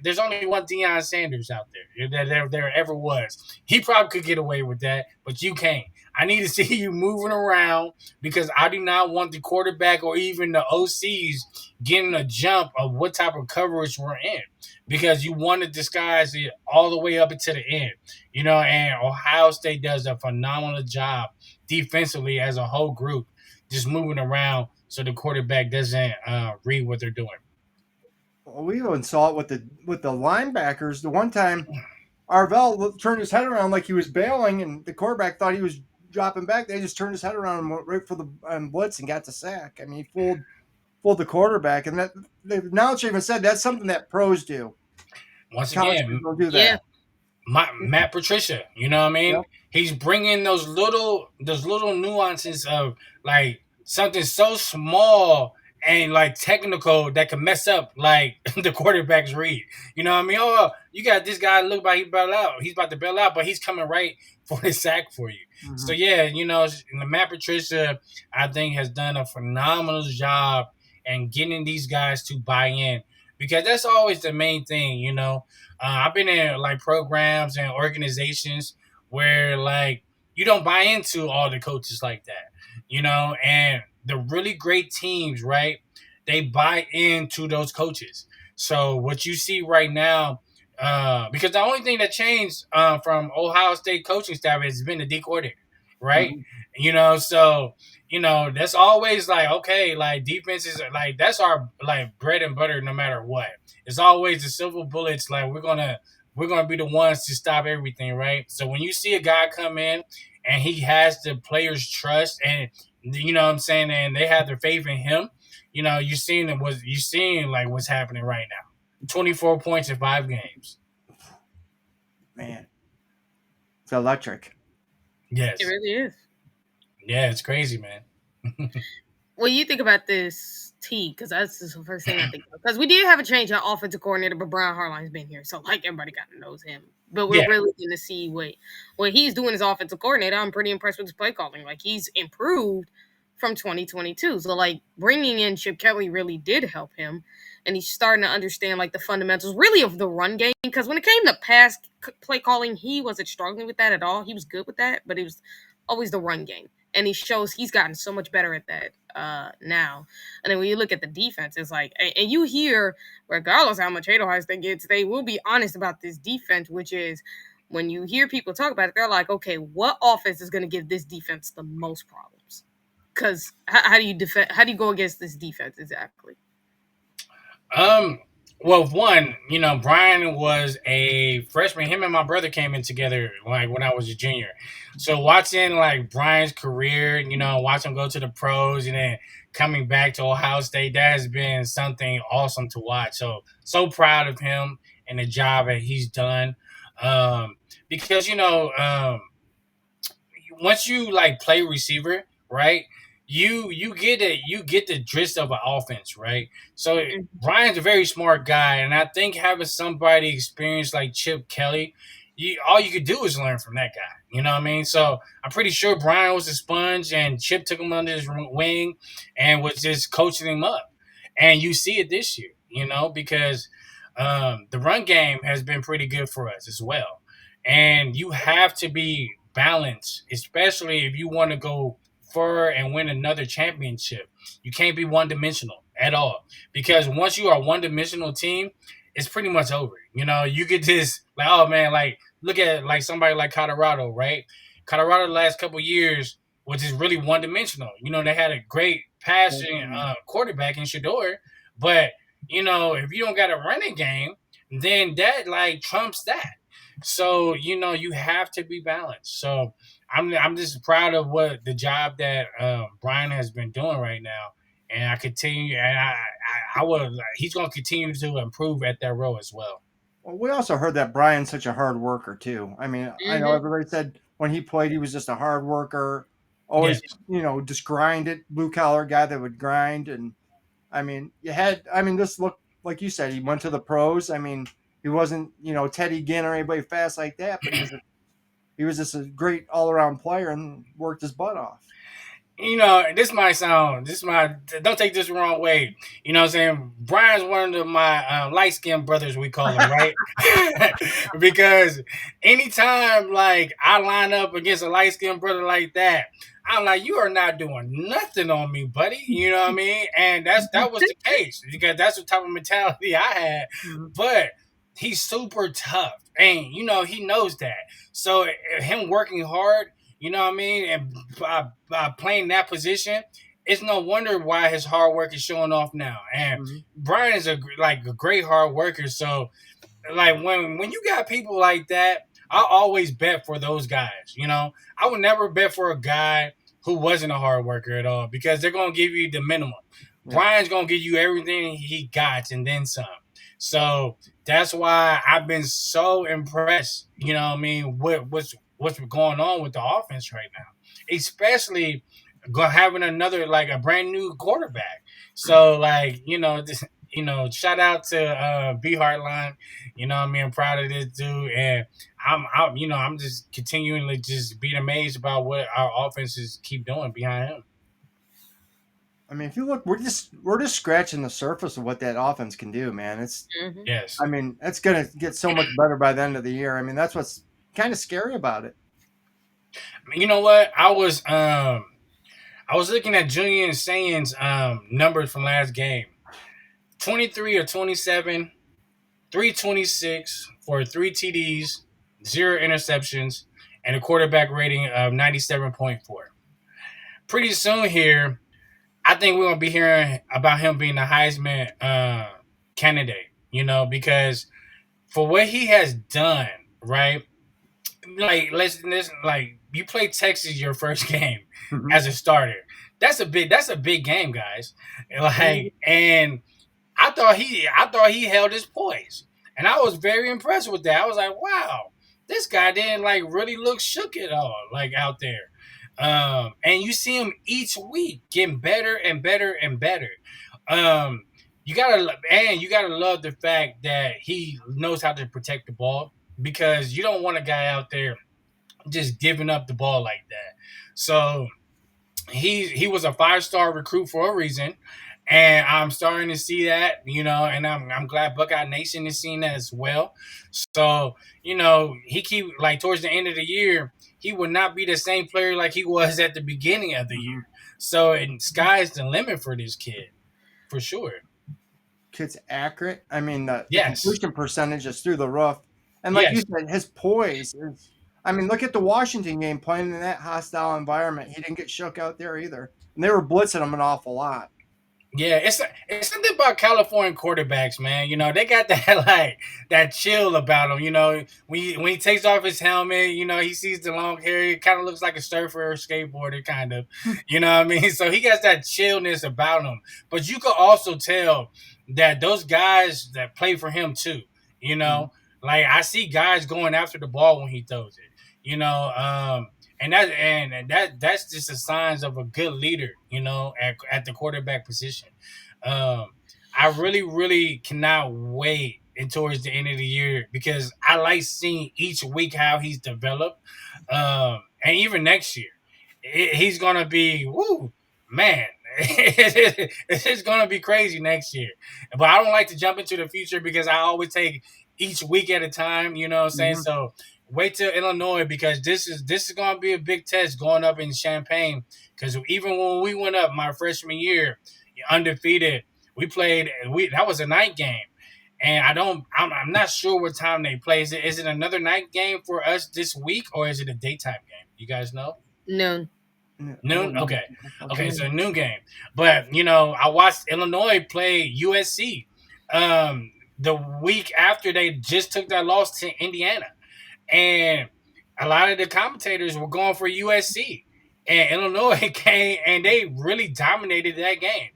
there's only one Deion Sanders out there that there ever was. He probably could get away with that, but you can't. I need to see you moving around, because I do not want the quarterback or even the OCs getting a jump of what type of coverage we're in, because you want to disguise it all the way up until the end. And Ohio State does a phenomenal job defensively as a whole group, just moving around so the quarterback doesn't read what they're doing. Well, we even saw it with the linebackers. The one time Arvell turned his head around like he was bailing, and the quarterback thought he was dropping back. They just turned his head around and went right for the blitz and got the sack. I mean, he fooled the quarterback, and that the announcer even said that's something that pros do. Once College again, people don't do Yeah. that. Matt Patricia, you know what I mean? Yep. He's bringing those little nuances of like something so small and like technical that can mess up like the quarterback's read. You know what I mean? Oh, you got this guy look like he's about to bail out, but he's coming right for the sack for you. So Mm-hmm. yeah, Matt Patricia, I think, has done a phenomenal job in getting these guys to buy in, because that's always the main thing. I've been in like programs and organizations where like you don't buy into all the coaches like that, and the really great teams, right? They buy into those coaches. So what you see right now, because the only thing that changed from Ohio State coaching staff has been the D coordinator, right? Mm-hmm. So that's always like, okay, like defenses, like that's our like bread and butter no matter what. It's always the silver bullets. Like we're gonna be the ones to stop everything, right? So when you see a guy come in and he has the players' trust, and you know what I'm saying, and they have their faith in him, you're seeing like what's happening right now. 24 points in 5 games. Man, it's electric. It Yes, really is. yeah, it's crazy, man. When you think about this T, because that's just the first thing I think of. Because we did have a change of offensive coordinator, but Brian Harline's been here, so like everybody kind of knows him. But we're Yeah, really going to see what he's doing as offensive coordinator. I'm pretty impressed with his play calling. Like he's improved from 2022. So like bringing in Chip Kelly really did help him, and he's starting to understand like the fundamentals really of the run game. Because when it came to pass play calling, he wasn't struggling with that at all. He was good with that, but it was always the run game, and he shows he's gotten so much better at that now. And then when you look at the defense, it's like, and you hear, regardless how much hate Ohio State gets, they will be honest about this defense, which is when you hear people talk about it, they're like, okay, what offense is going to give this defense the most problems? Because how do you defend? How do you go against this defense exactly? Um, well, one, Brian was a freshman. Him and my brother came in together like when I was a junior. So watching like Brian's career, watch him go to the pros and then coming back to Ohio State, that has been something awesome to watch. So proud of him and the job that he's done. Because once you like play receiver, right? You get the gist of an offense, right? So Brian's a very smart guy, and I think having somebody experienced like Chip Kelly, all you could do is learn from that guy. You know what I mean? So I'm pretty sure Brian was a sponge, and Chip took him under his wing and was just coaching him up. And you see it this year, because the run game has been pretty good for us as well. and you have to be balanced, especially if you want to go further and win another championship. You can't be one dimensional at all, because once you are a one dimensional team, it's pretty much over. You could just like, oh man, like look at like somebody like Colorado, right? Colorado the last couple years was just really one dimensional. They had a great passing quarterback in Shador, but if you don't got a running game, then that like trumps that. So you have to be balanced. So I'm just proud of what the job that Brian has been doing right now, and I will. He's going to continue to improve at that role as well. Well, we also heard that Brian's such a hard worker too. I mean, I know everybody said when he played he was just a hard worker, always Yes. just grind it, blue collar guy that would grind. And I mean, this looked like you said he went to the pros. I mean, he wasn't Teddy Ginn or anybody fast like that, but he was just a great all around player and worked his butt off. This don't take this the wrong way. You know what I'm saying? Brian's one of my light skinned brothers, we call him, right? Because anytime like I line up against a light skinned brother like that, I'm like, you are not doing nothing on me, buddy. You know what I mean? And that was the case, because that's the type of mentality I had. But he's super tough, and he knows that. So him working hard, you know what I mean, and by playing that position, it's no wonder why his hard work is showing off now. And Brian is a great hard worker. So like when you got people like that, I always bet for those guys. I would never bet for a guy who wasn't a hard worker at all, because they're gonna give you the minimum. Yeah. Brian's gonna give you everything he got and then some. So that's why I've been so impressed. You know what I mean? What's going on with the offense right now, especially having another like a brand new quarterback. So like shout out to B Heartline. I'm proud of this dude, and I'm just continually just being amazed about what our offenses keep doing behind him. I mean, if you look, we're just scratching the surface of what that offense can do, man. It's yes. I mean, it's gonna get so much better by the end of the year. I mean, that's what's kind of scary about it. You know what? I was looking at Julian Sain's numbers from last game. 23 or 27, 326 for 3 TDs, 0 interceptions, and a quarterback rating of 97.4. Pretty soon here, I think we're going to be hearing about him being the Heisman candidate, because for what he has done, right? Like, listen, like you play Texas your first game as a starter. That's a big game, guys. Like, and I thought he held his poise, and I was very impressed with that. I was like, wow, this guy didn't like really look shook at all, like out there. And you see him each week getting better and better and better. You gotta love the fact that he knows how to protect the ball, because you don't want a guy out there just giving up the ball like that. So he was a 5-star recruit for a reason. And I'm starting to see that, and I'm glad Buckeye Nation is seeing that as well. So, he keep like towards the end of the year, he will not be the same player like he was at the beginning of the year. So, and sky's the limit for this kid, for sure. Kid's accurate. I mean, the Yes. completion percentage is through the roof, and like you said, his poise is. I mean, look at the Washington game, playing in that hostile environment. He didn't get shook out there either, and they were blitzing him an awful lot. Yeah, it's something about California quarterbacks, man. They got that chill about them. When he takes off his helmet, he sees the long hair. It kind of looks like a surfer or skateboarder, kind of. You know what I mean? So he got that chillness about him. But you could also tell that those guys that play for him too. Like I see guys going after the ball when he throws it. And that's just a signs of a good leader, at the quarterback position. I really, really cannot wait towards the end of the year, because I like seeing each week how he's developed. And even next year, he's gonna be man. It's gonna be crazy next year. But I don't like to jump into the future, because I always take each week at a time. You know what I'm saying? So wait till Illinois, because this is going to be a big test going up in Champaign. Because even when we went up my freshman year, undefeated, we played. That was a night game, and I'm not sure what time they play. Is it another night game for us this week, or is it a daytime game? You guys know? Noon. Noon. Okay. Okay. Okay. So noon game. But I watched Illinois play USC. The week after they just took that loss to Indiana, and a lot of the commentators were going for USC, and Illinois came and they really dominated that game.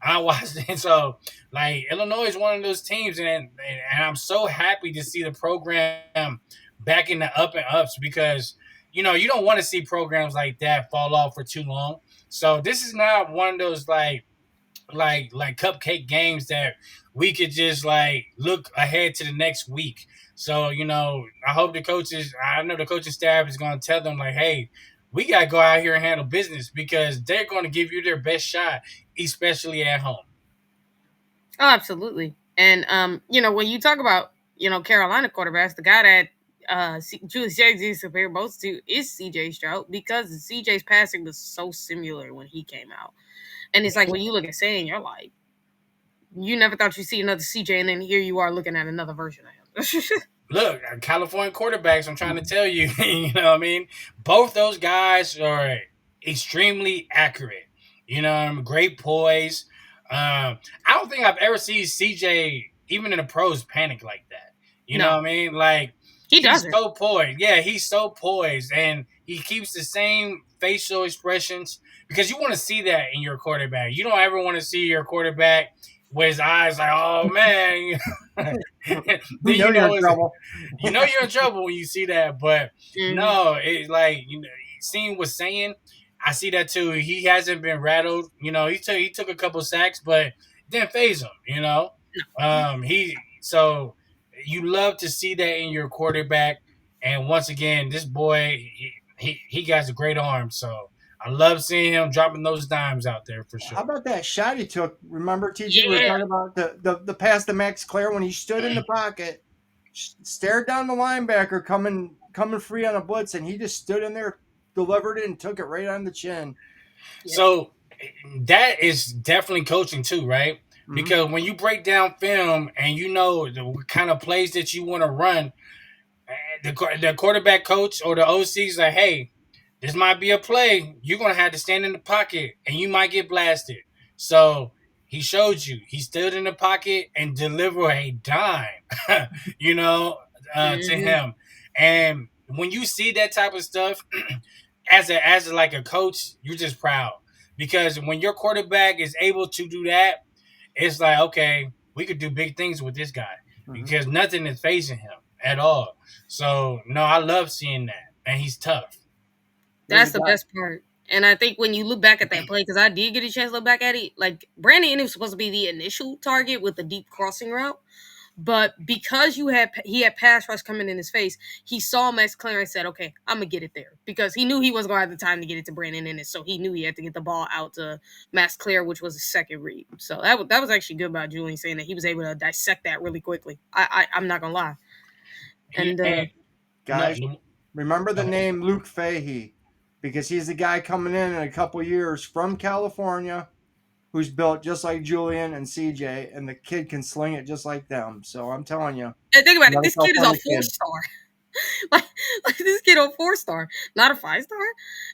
I watched it, so like Illinois is one of those teams, and I'm so happy to see the program back in the up and ups, because you don't want to see programs like that fall off for too long. So this is not one of those like cupcake games that we could just like look ahead to the next week. So I hope I know the coaching staff is going to tell them like, hey, we got to go out here and handle business, because they're going to give you their best shot, especially at home. Oh, absolutely. And when you talk about Carolina quarterbacks, the guy that Julius Jennings used to compare most to is CJ Stroud, because CJ's passing was so similar when he came out. And it's like when you look at saying, you're like, you never thought you'd see another CJ, and then here you are looking at another version of him. Look, California quarterbacks, I'm trying to tell you, you know what I mean? Both those guys are extremely accurate. Great poise. I don't think I've ever seen CJ, even in the pros, panic like that. You know No. what I mean? Like, He he's doesn't. so poised. Yeah, he's so poised, and he keeps the same facial expressions, because you want to see that in your quarterback. You don't ever want to see your quarterback with his eyes like, oh man. Then You're in trouble. you're in trouble when you see that. But no, it's like seeing what's saying. I see that too. He hasn't been rattled. He took a couple sacks, but it didn't phase him. So you love to see that in your quarterback. And once again, this boy, he got a great arm. So I love seeing him dropping those dimes out there for sure. How about that shot he took? Remember, TG, we were Yeah. talking about the pass to Max Clare when he stood in the pocket, stared down the linebacker coming free on a blitz, and he just stood in there, delivered it, and took it right on the chin. So that is definitely coaching too, right? Mhm. Because when you break down film and you know the kind of plays that you want to run, the quarterback coach or the OC's like, hey, this might be a play. You're going to have to stand in the pocket and you might get blasted. So he showed you. He stood in the pocket and delivered a dime, to him. And when you see that type of stuff, as like a coach, you're just proud, because when your quarterback is able to do that, it's like, okay, we could do big things with this guy, because nothing is facing him at all. So no, I love seeing that, and he's tough. That's the best part. And I think when you look back at that play, because I did get a chance to look back at it, like Brandon Inniss was supposed to be the initial target with the deep crossing route. But because he had pass rush coming in his face, he saw Max Clare and said, okay, I'm going to get it there. Because he knew he wasn't going to have the time to get it to Brandon Inniss. So he knew he had to get the ball out to Max Clare, which was a second read. So that was actually good about Julian, saying that he was able to dissect that really quickly. I'm not going to lie. And guys, remember the name Luke Fahey, because he's the guy coming in a couple years from California who's built just like Julian and CJ, and the kid can sling it just like them. So I'm telling you. And think about it. This kid is a 4-star. like this kid on 4-star, not a 5-star.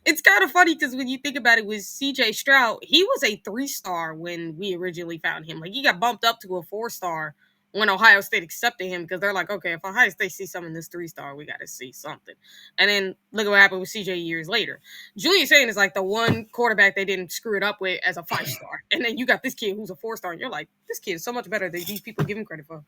It's kind of funny because when you think about it, with CJ Stroud, he was a 3-star when we originally found him. Like, he got bumped up to a 4-star when Ohio State accepted him, because they're like, okay, if Ohio State sees something in this 3-star, we got to see something. And then look at what happened with CJ years later. Julian Shaun is like the one quarterback they didn't screw it up with as a 5-star. And then you got this kid who's a 4-star, and you're like, this kid is so much better than these people give him credit for.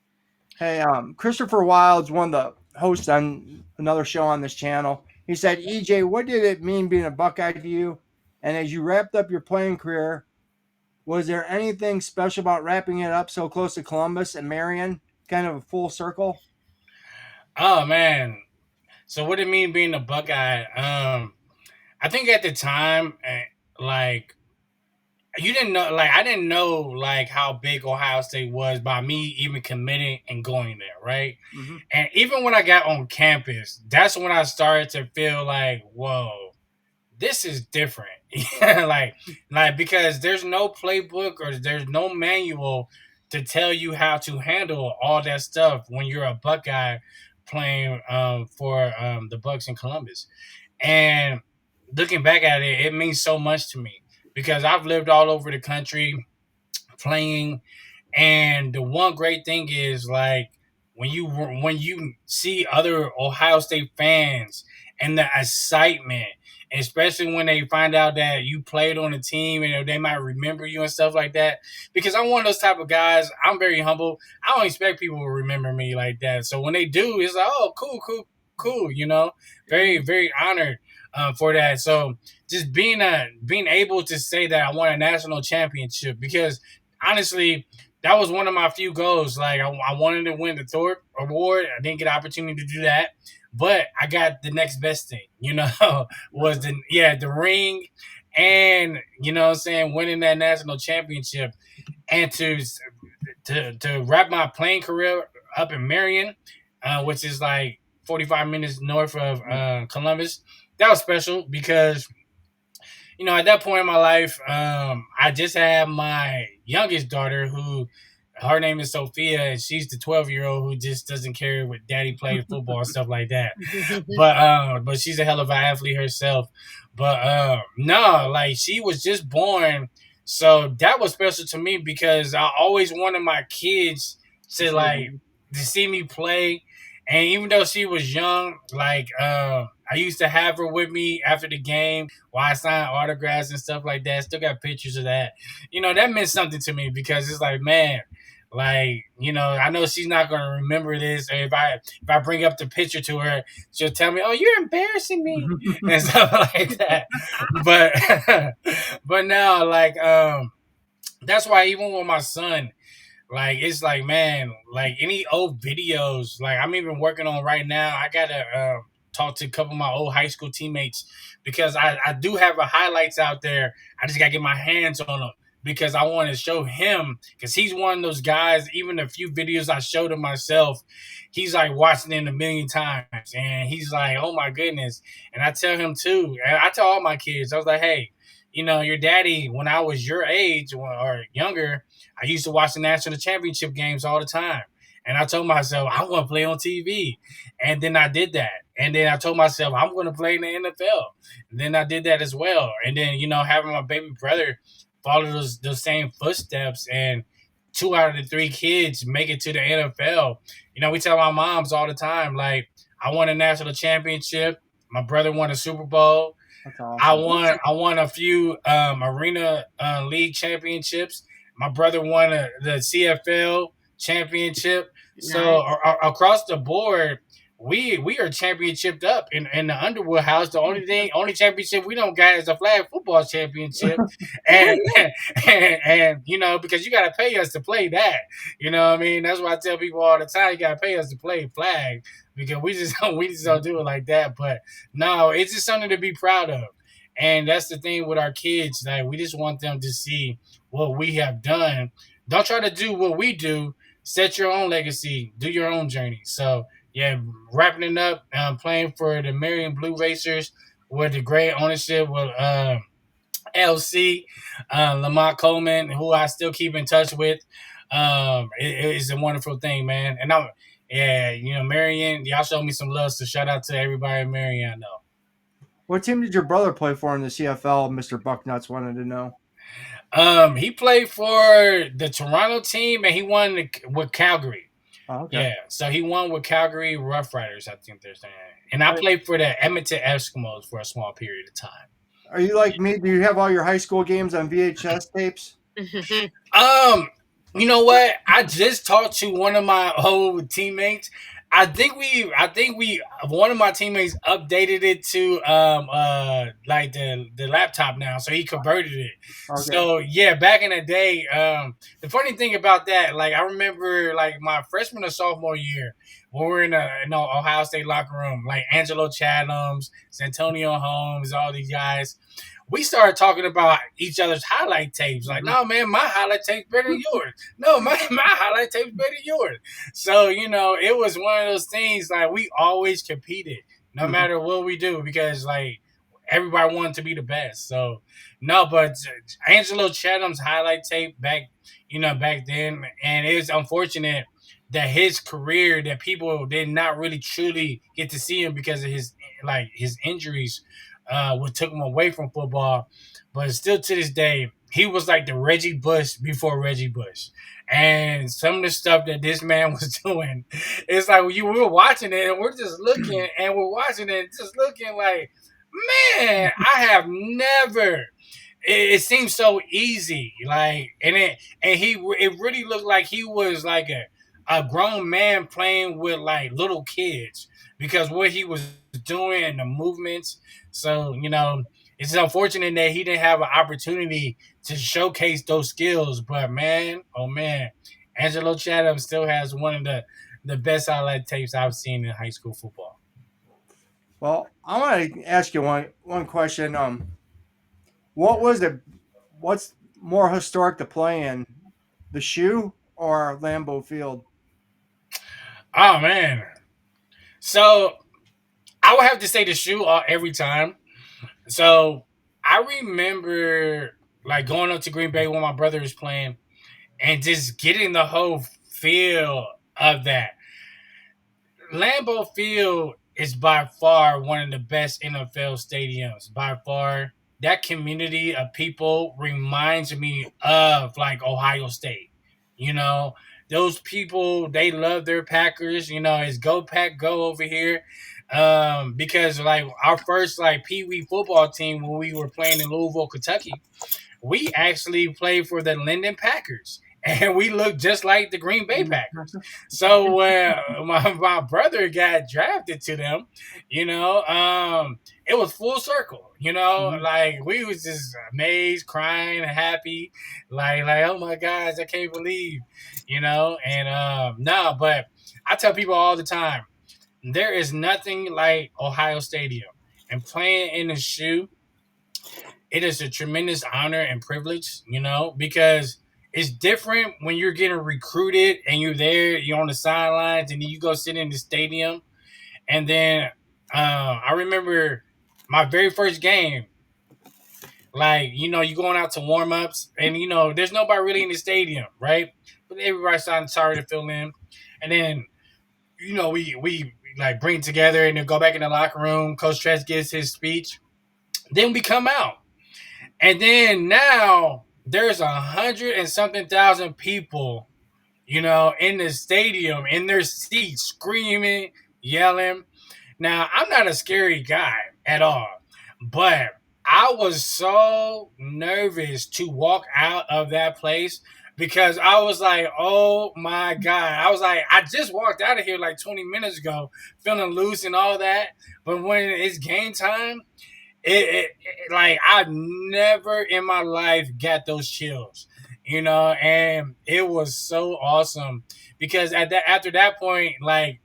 Hey, Christopher Wilds, one of the hosts on another show on this channel, he said, EJ, what did it mean being a Buckeye to you? And as you wrapped up your playing career, was there anything special about wrapping it up so close to Columbus and Marion? Kind of a full circle? Oh, man. So what did it mean being a Buckeye? I think at the time, like, you didn't know, like, I didn't know, like, how big Ohio State was by me even committing and going there, right? Mm-hmm. And even when I got on campus, that's when I started to feel like, whoa, this is different. like because there's no playbook or there's no manual to tell you how to handle all that stuff when you're a Buckeye playing for the Bucks in Columbus. And looking back at it, it means so much to me because I've lived all over the country playing, and the one great thing is like when you see other Ohio State fans and the excitement, especially when they find out that you played on a team and they might remember you and stuff like that. Because I'm one of those type of guys. I'm very humble. I don't expect people to remember me like that. So when they do, it's like, oh, cool, cool, cool. Very, very honored for that. So just being able to say that I won a national championship because honestly, that was one of my few goals. Like I wanted to win the Thorpe Award. I didn't get an opportunity to do that, but I got the next best thing. Was the ring, and what I'm saying, winning that national championship, and to wrap my playing career up in Marion, which is like 45 minutes north of Columbus. That was special because at that point in my life, I just had my youngest daughter, who her name is Sophia, and she's the 12-year-old who just doesn't care what daddy played football and stuff like that. But she's a hell of an athlete herself. But no, like she was just born, so that was special to me because I always wanted my kids to see me play. And even though she was young, I used to have her with me after the game while I signed autographs and stuff like that. Still got pictures of that. That meant something to me because it's like, man, I know she's not gonna remember this. And if I bring up the picture to her, she'll tell me, "Oh, you're embarrassing me," and stuff like that. But but now, that's why even with my son, it's like, man, like any old videos, like I'm even working on right now. I gotta talk to a couple of my old high school teammates because I do have a highlights out there. I just gotta get my hands on them because I want to show him because he's one of those guys. Even a few videos I showed him myself, he's like watching it a million times, and he's like, "Oh my goodness!" And I tell him too, and I tell all my kids, I was like, "Hey, your daddy when I was your age or younger." I used to watch the national championship games all the time. And I told myself, I want to play on TV. And then I did that. And then I told myself, I'm going to play in the NFL. And then I did that as well. And then, having my baby brother follow those same footsteps and 2 out of the 3 kids make it to the NFL. We tell our moms all the time, like, I won a national championship. My brother won a Super Bowl. That's awesome. I won a few arena league championships. My brother won the CFL championship. Nice. So across the board, we are championshiped up in the Underwood house. The only championship we don't got is a flag football championship, and because you got to pay us to play that. You know what I mean? That's why I tell people all the time, you got to pay us to play flag because we just don't do it like that. But no, it's just something to be proud of. And that's the thing with our kids. Like, we just want them to see what we have done. Don't try to do what we do. Set your own legacy. Do your own journey. So, yeah, wrapping it up, playing for the Marion Blue Racers with the great ownership with LC, Lamont Coleman, who I still keep in touch with. It's a wonderful thing, man. And Marion, y'all showed me some love. So, shout out to everybody in Marion I know. What team did your brother play for in the CFL? Mr. Bucknuts wanted to know. He played for the Toronto team, and he won with Calgary. Oh, okay. Yeah, so he won with Calgary Rough Riders, I think they're saying. And I played for the Edmonton Eskimos for a small period of time. Are you like me? Do you have all your high school games on VHS tapes? You know what? I just talked to one of my old teammates. I think one of my teammates updated it to like the laptop now, so he converted it. Okay. So yeah, back in the day, the funny thing about that, like I remember like my freshman or sophomore year when we were in the Ohio State locker room, like Angelo Chatham's, Santonio Holmes, all these guys. we started talking about each other's highlight tapes. Like, no, man, my highlight tape's better than yours. No, my highlight tape's better than yours. So, it was one of those things, like, we always competed no matter what we do because, like, everybody wanted to be the best. So, no, but Angelo Chatham's highlight tape back then, and it's unfortunate that his career, that people did not really truly get to see him because of his injuries, what took him away from football. But still to this day, he was like the Reggie Bush before Reggie Bush. And some of the stuff that this man was doing, it's like we were watching it and we're just looking and we're watching it just looking like, man, I have never. It seems so easy, like, it really looked like he was like a grown man playing with like little kids because what he was doing and the movements. So it's unfortunate that he didn't have an opportunity to showcase those skills. But man, oh man, Angelo Chatham still has one of the best highlight tapes I've seen in high school football. Well, I want to ask you one question. What was it? What's more historic to play in, the Shoe or Lambeau Field? Oh man, so I would have to say the Shoe every time. So I remember like going up to Green Bay when my brother was playing and just getting the whole feel of that. Lambeau Field is by far one of the best NFL stadiums. By far, that community of people reminds me of like Ohio State. You know, those people, they love their Packers. It's go Pack go over here. Because like our first like Pee Wee football team when we were playing in Louisville, Kentucky, we actually played for the Linden Packers. And we looked just like the Green Bay Packers. So when my brother got drafted to them, it was full circle. Like we was just amazed, crying, happy, like oh my gosh, I can't believe, And no, but I tell people all the time, there is nothing like Ohio Stadium, and playing in the Shoe, it is a tremendous honor and privilege, because it's different when you're getting recruited and you're there, you're on the sidelines, and then you go sit in the stadium. And then I remember my very first game, like, you going out to warm ups, and, there's nobody really in the stadium, right? But everybody's sorry to fill in. And then, we like bring it together and then go back in the locker room. Coach Tress gives his speech. Then we come out. And then now there's 100 and something thousand people, in the stadium, in their seats, screaming, yelling. Now, I'm not a scary guy at all, but I was so nervous to walk out of that place because I was like, oh my God. I was like, I just walked out of here like 20 minutes ago, feeling loose and all that. But when it's game time, like I've never in my life got those chills, and it was so awesome because after that point, like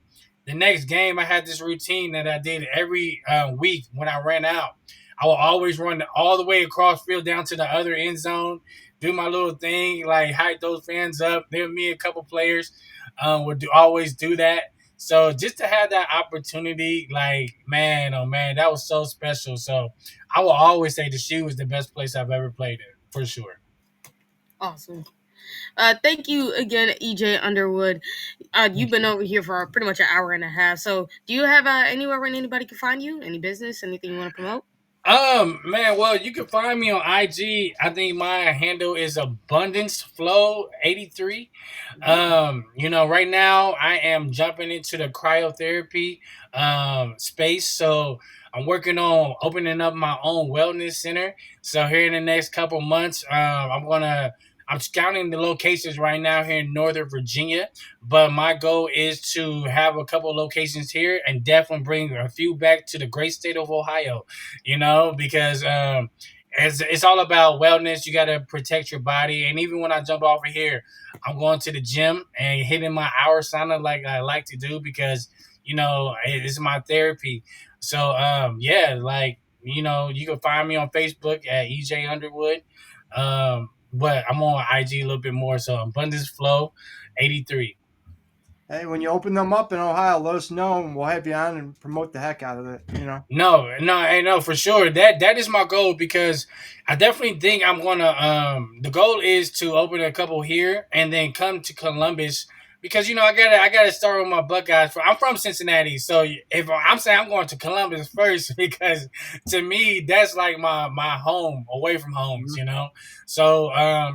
the next game, I had this routine that I did every week when I ran out. I will always run all the way across field down to the other end zone, do my little thing, like hype those fans up. Then me and a couple players would always do that. So just to have that opportunity, like, man, oh man, that was so special. So I will always say the Shoe is the best place I've ever played in, for sure. Awesome. Thank you again, EJ Underwood. You've been over here for pretty much an hour and a half. So do you have anywhere where anybody can find you? Any business, anything you want to promote? Man, well, you can find me on IG. I think my handle is Abundance Flow 83. Right now I am jumping into the cryotherapy space. So I'm working on opening up my own wellness center. So here in the next couple months, I'm scouting the locations right now here in Northern Virginia, but my goal is to have a couple locations here and definitely bring a few back to the great state of Ohio, because it's all about wellness. You got to protect your body. And even when I jump off of here, I'm going to the gym and hitting my hour sauna like I like to do because, it's my therapy. So, yeah, like, you can find me on Facebook at EJ Underwood. But I'm on IG a little bit more. So Abundance Flow 83. Hey, when you open them up in Ohio, let us know and we'll have you on and promote the heck out of it. No, for sure. That is my goal because I definitely think I'm gonna. The goal is to open a couple here and then come to Columbus because I gotta start with my Buckeyes. I'm from Cincinnati, so if I'm saying I'm going to Columbus first because to me that's like my home away from homes. So I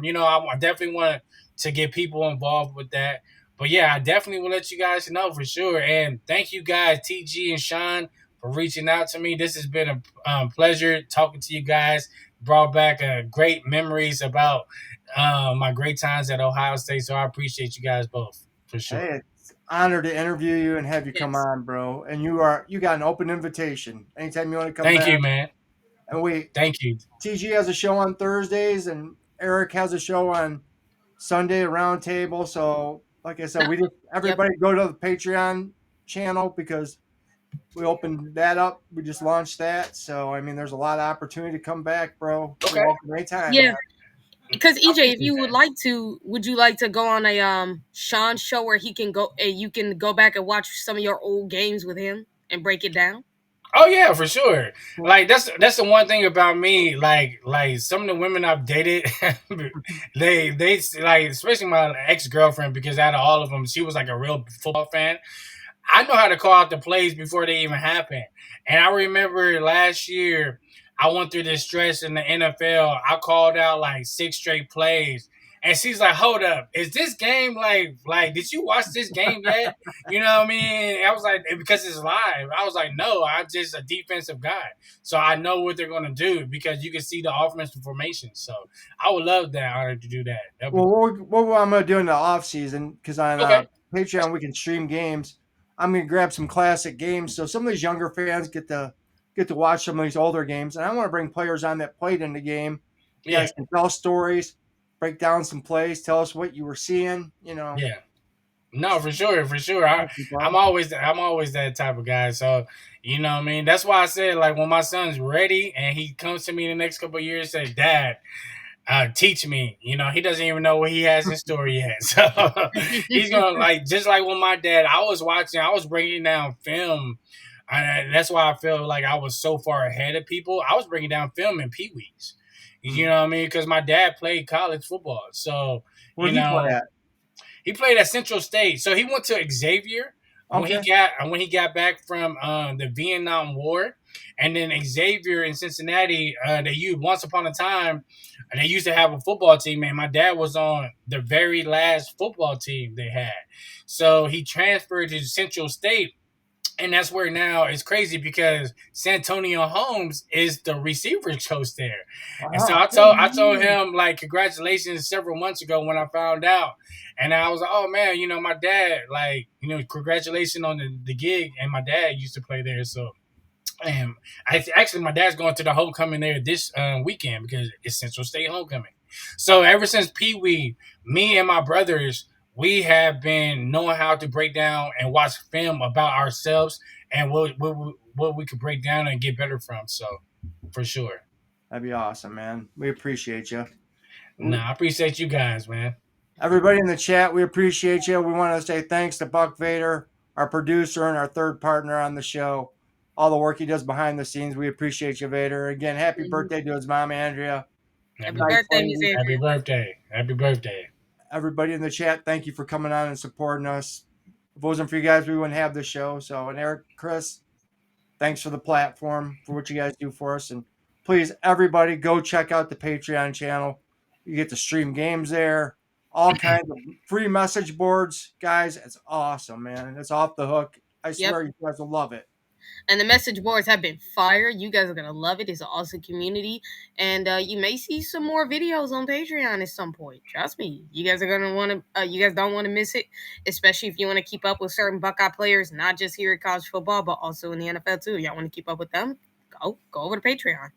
definitely want to get people involved with that. But yeah, I definitely will let you guys know for sure. And thank you guys, TG and Shaun, for reaching out to me. This has been a pleasure talking to you guys. Brought back great memories about my great times at Ohio State. So I appreciate you guys both for sure. Hey, it's an honor to interview you and have you come Yes. on, bro. And you got an open invitation. Anytime you want to come Thank back. you, man. And Thank you. TG has a show on Thursdays and Eric has a show on Sunday, a round table. So like I said, we just Yep. everybody go to the Patreon channel because we opened that up. We just launched that. So I mean there's a lot of opportunity to come back, bro. You're Okay. welcome anytime, Yeah. man. Because I EJ, if appreciate you would that. like to, would you like to go on a Sean show where he can go, you can go back and watch some of your old games with him and break it down? Oh yeah, for sure. Like that's the one thing about me. Like some of the women I've dated, they like especially my ex girlfriend because out of all of them, she was like a real football fan. I know how to call out the plays before they even happen. And I remember last year, I went through this stretch in the NFL. I called out like 6 straight plays. And she's like, hold up, is this game like did you watch this game yet? You know what I mean? I was like, because it's live. I was like, no, I'm just a defensive guy. So I know what they're gonna do because you can see the offensive formation. So I would love that honor to do that. That'd be Well, cool. what I'm gonna do in the off season because on Okay. Patreon we can stream games. I'm gonna grab some classic games so some of these younger fans get to watch some of these older games, and I want to bring players on that played in the game. You Yeah. guys can tell stories, break down some plays, tell us what you were seeing. Yeah. No, for sure, for sure. Have some I'm fun. always that type of guy. So you know what I mean. That's why I said like when my son's ready and he comes to me in the next couple of years, say, "Dad, teach me." He doesn't even know what he has in store yet. So he's gonna like just like with my dad. I was breaking down film. And that's why I feel like I was so far ahead of people. I was breaking down film in Pee Wees. You Mhm. know what I mean? Because my dad played college football, so you Where'd he play know at? he played at Central State, so he went to Xavier Okay. when he got back from the Vietnam War, and then Xavier in Cincinnati. They used once upon a time, they used to have a football team, and my dad was on the very last football team they had. So he transferred to Central State, and that's where now it's crazy because Santonio Holmes is the receiver coach there. And so Wow. I told him like congratulations several months ago when I found out. And I was like, oh man, my dad, like, congratulations on the gig. And my dad used to play there. So and actually my dad's going to the homecoming there this weekend because it's Central State homecoming. So ever since Pee Wee, me and my brothers, we have been knowing how to break down and watch film about ourselves and what we could break down and get better from. So for sure. That'd be awesome, man. We appreciate you. Nah, I appreciate you guys, man. Everybody in the chat, we appreciate you. We want to say thanks to Buck Vader, our producer and our third partner on the show. All the work he does behind the scenes. We appreciate you, Vader. Again, happy Mhm. birthday to his mom, Andrea. Happy Happy, Nice birthday, Miss lady. happy Andrea. birthday. Happy birthday. Everybody in the chat, thank you for coming on and supporting us. If it wasn't for you guys, we wouldn't have the show. So, and Eric, Chris, thanks for the platform, for what you guys do for us. And please, everybody, go check out the Patreon channel. You get to stream games there, all kinds of free message boards. Guys, it's awesome, man. It's off the hook. I Yep. swear you guys will love it. And the message boards have been fire. You guys are gonna love it. It's an awesome community, and you may see some more videos on Patreon at some point. Trust me, you guys are gonna want to. You guys don't want to miss it, especially if you want to keep up with certain Buckeye players, not just here at college football, but also in the NFL too. Y'all want to keep up with them? Go over to Patreon.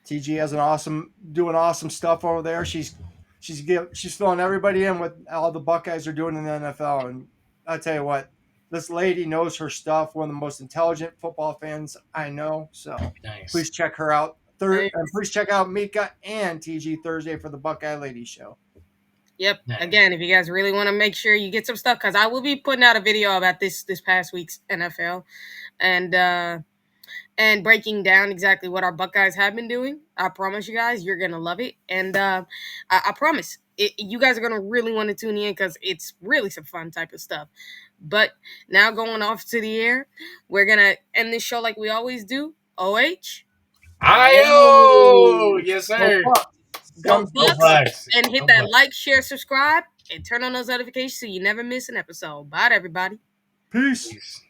TG has doing awesome stuff over there. She's filling everybody in with all the Buckeyes are doing in the NFL. And I tell you what, This lady knows her stuff. One of the most intelligent football fans I know. So Nice. please check her out. Nice. And please check out Mika and TG Thursday for the Buckeye Ladies Show. Yep. Nice. Again, if you guys really want to make sure you get some stuff, because I will be putting out a video about this past week's NFL, and breaking down exactly what our Buckeyes have been doing. I promise you guys, you're gonna love it, and I promise you guys are gonna really want to tune in because it's really some fun type of stuff. But now going off to the air, we're gonna end this show like we always do. OH. IO! Yes, sir. Go Bucks, Bucks. and hit Go that Bucks. like, share, subscribe, and turn on those notifications so you never miss an episode. Bye, everybody. Peace. Peace.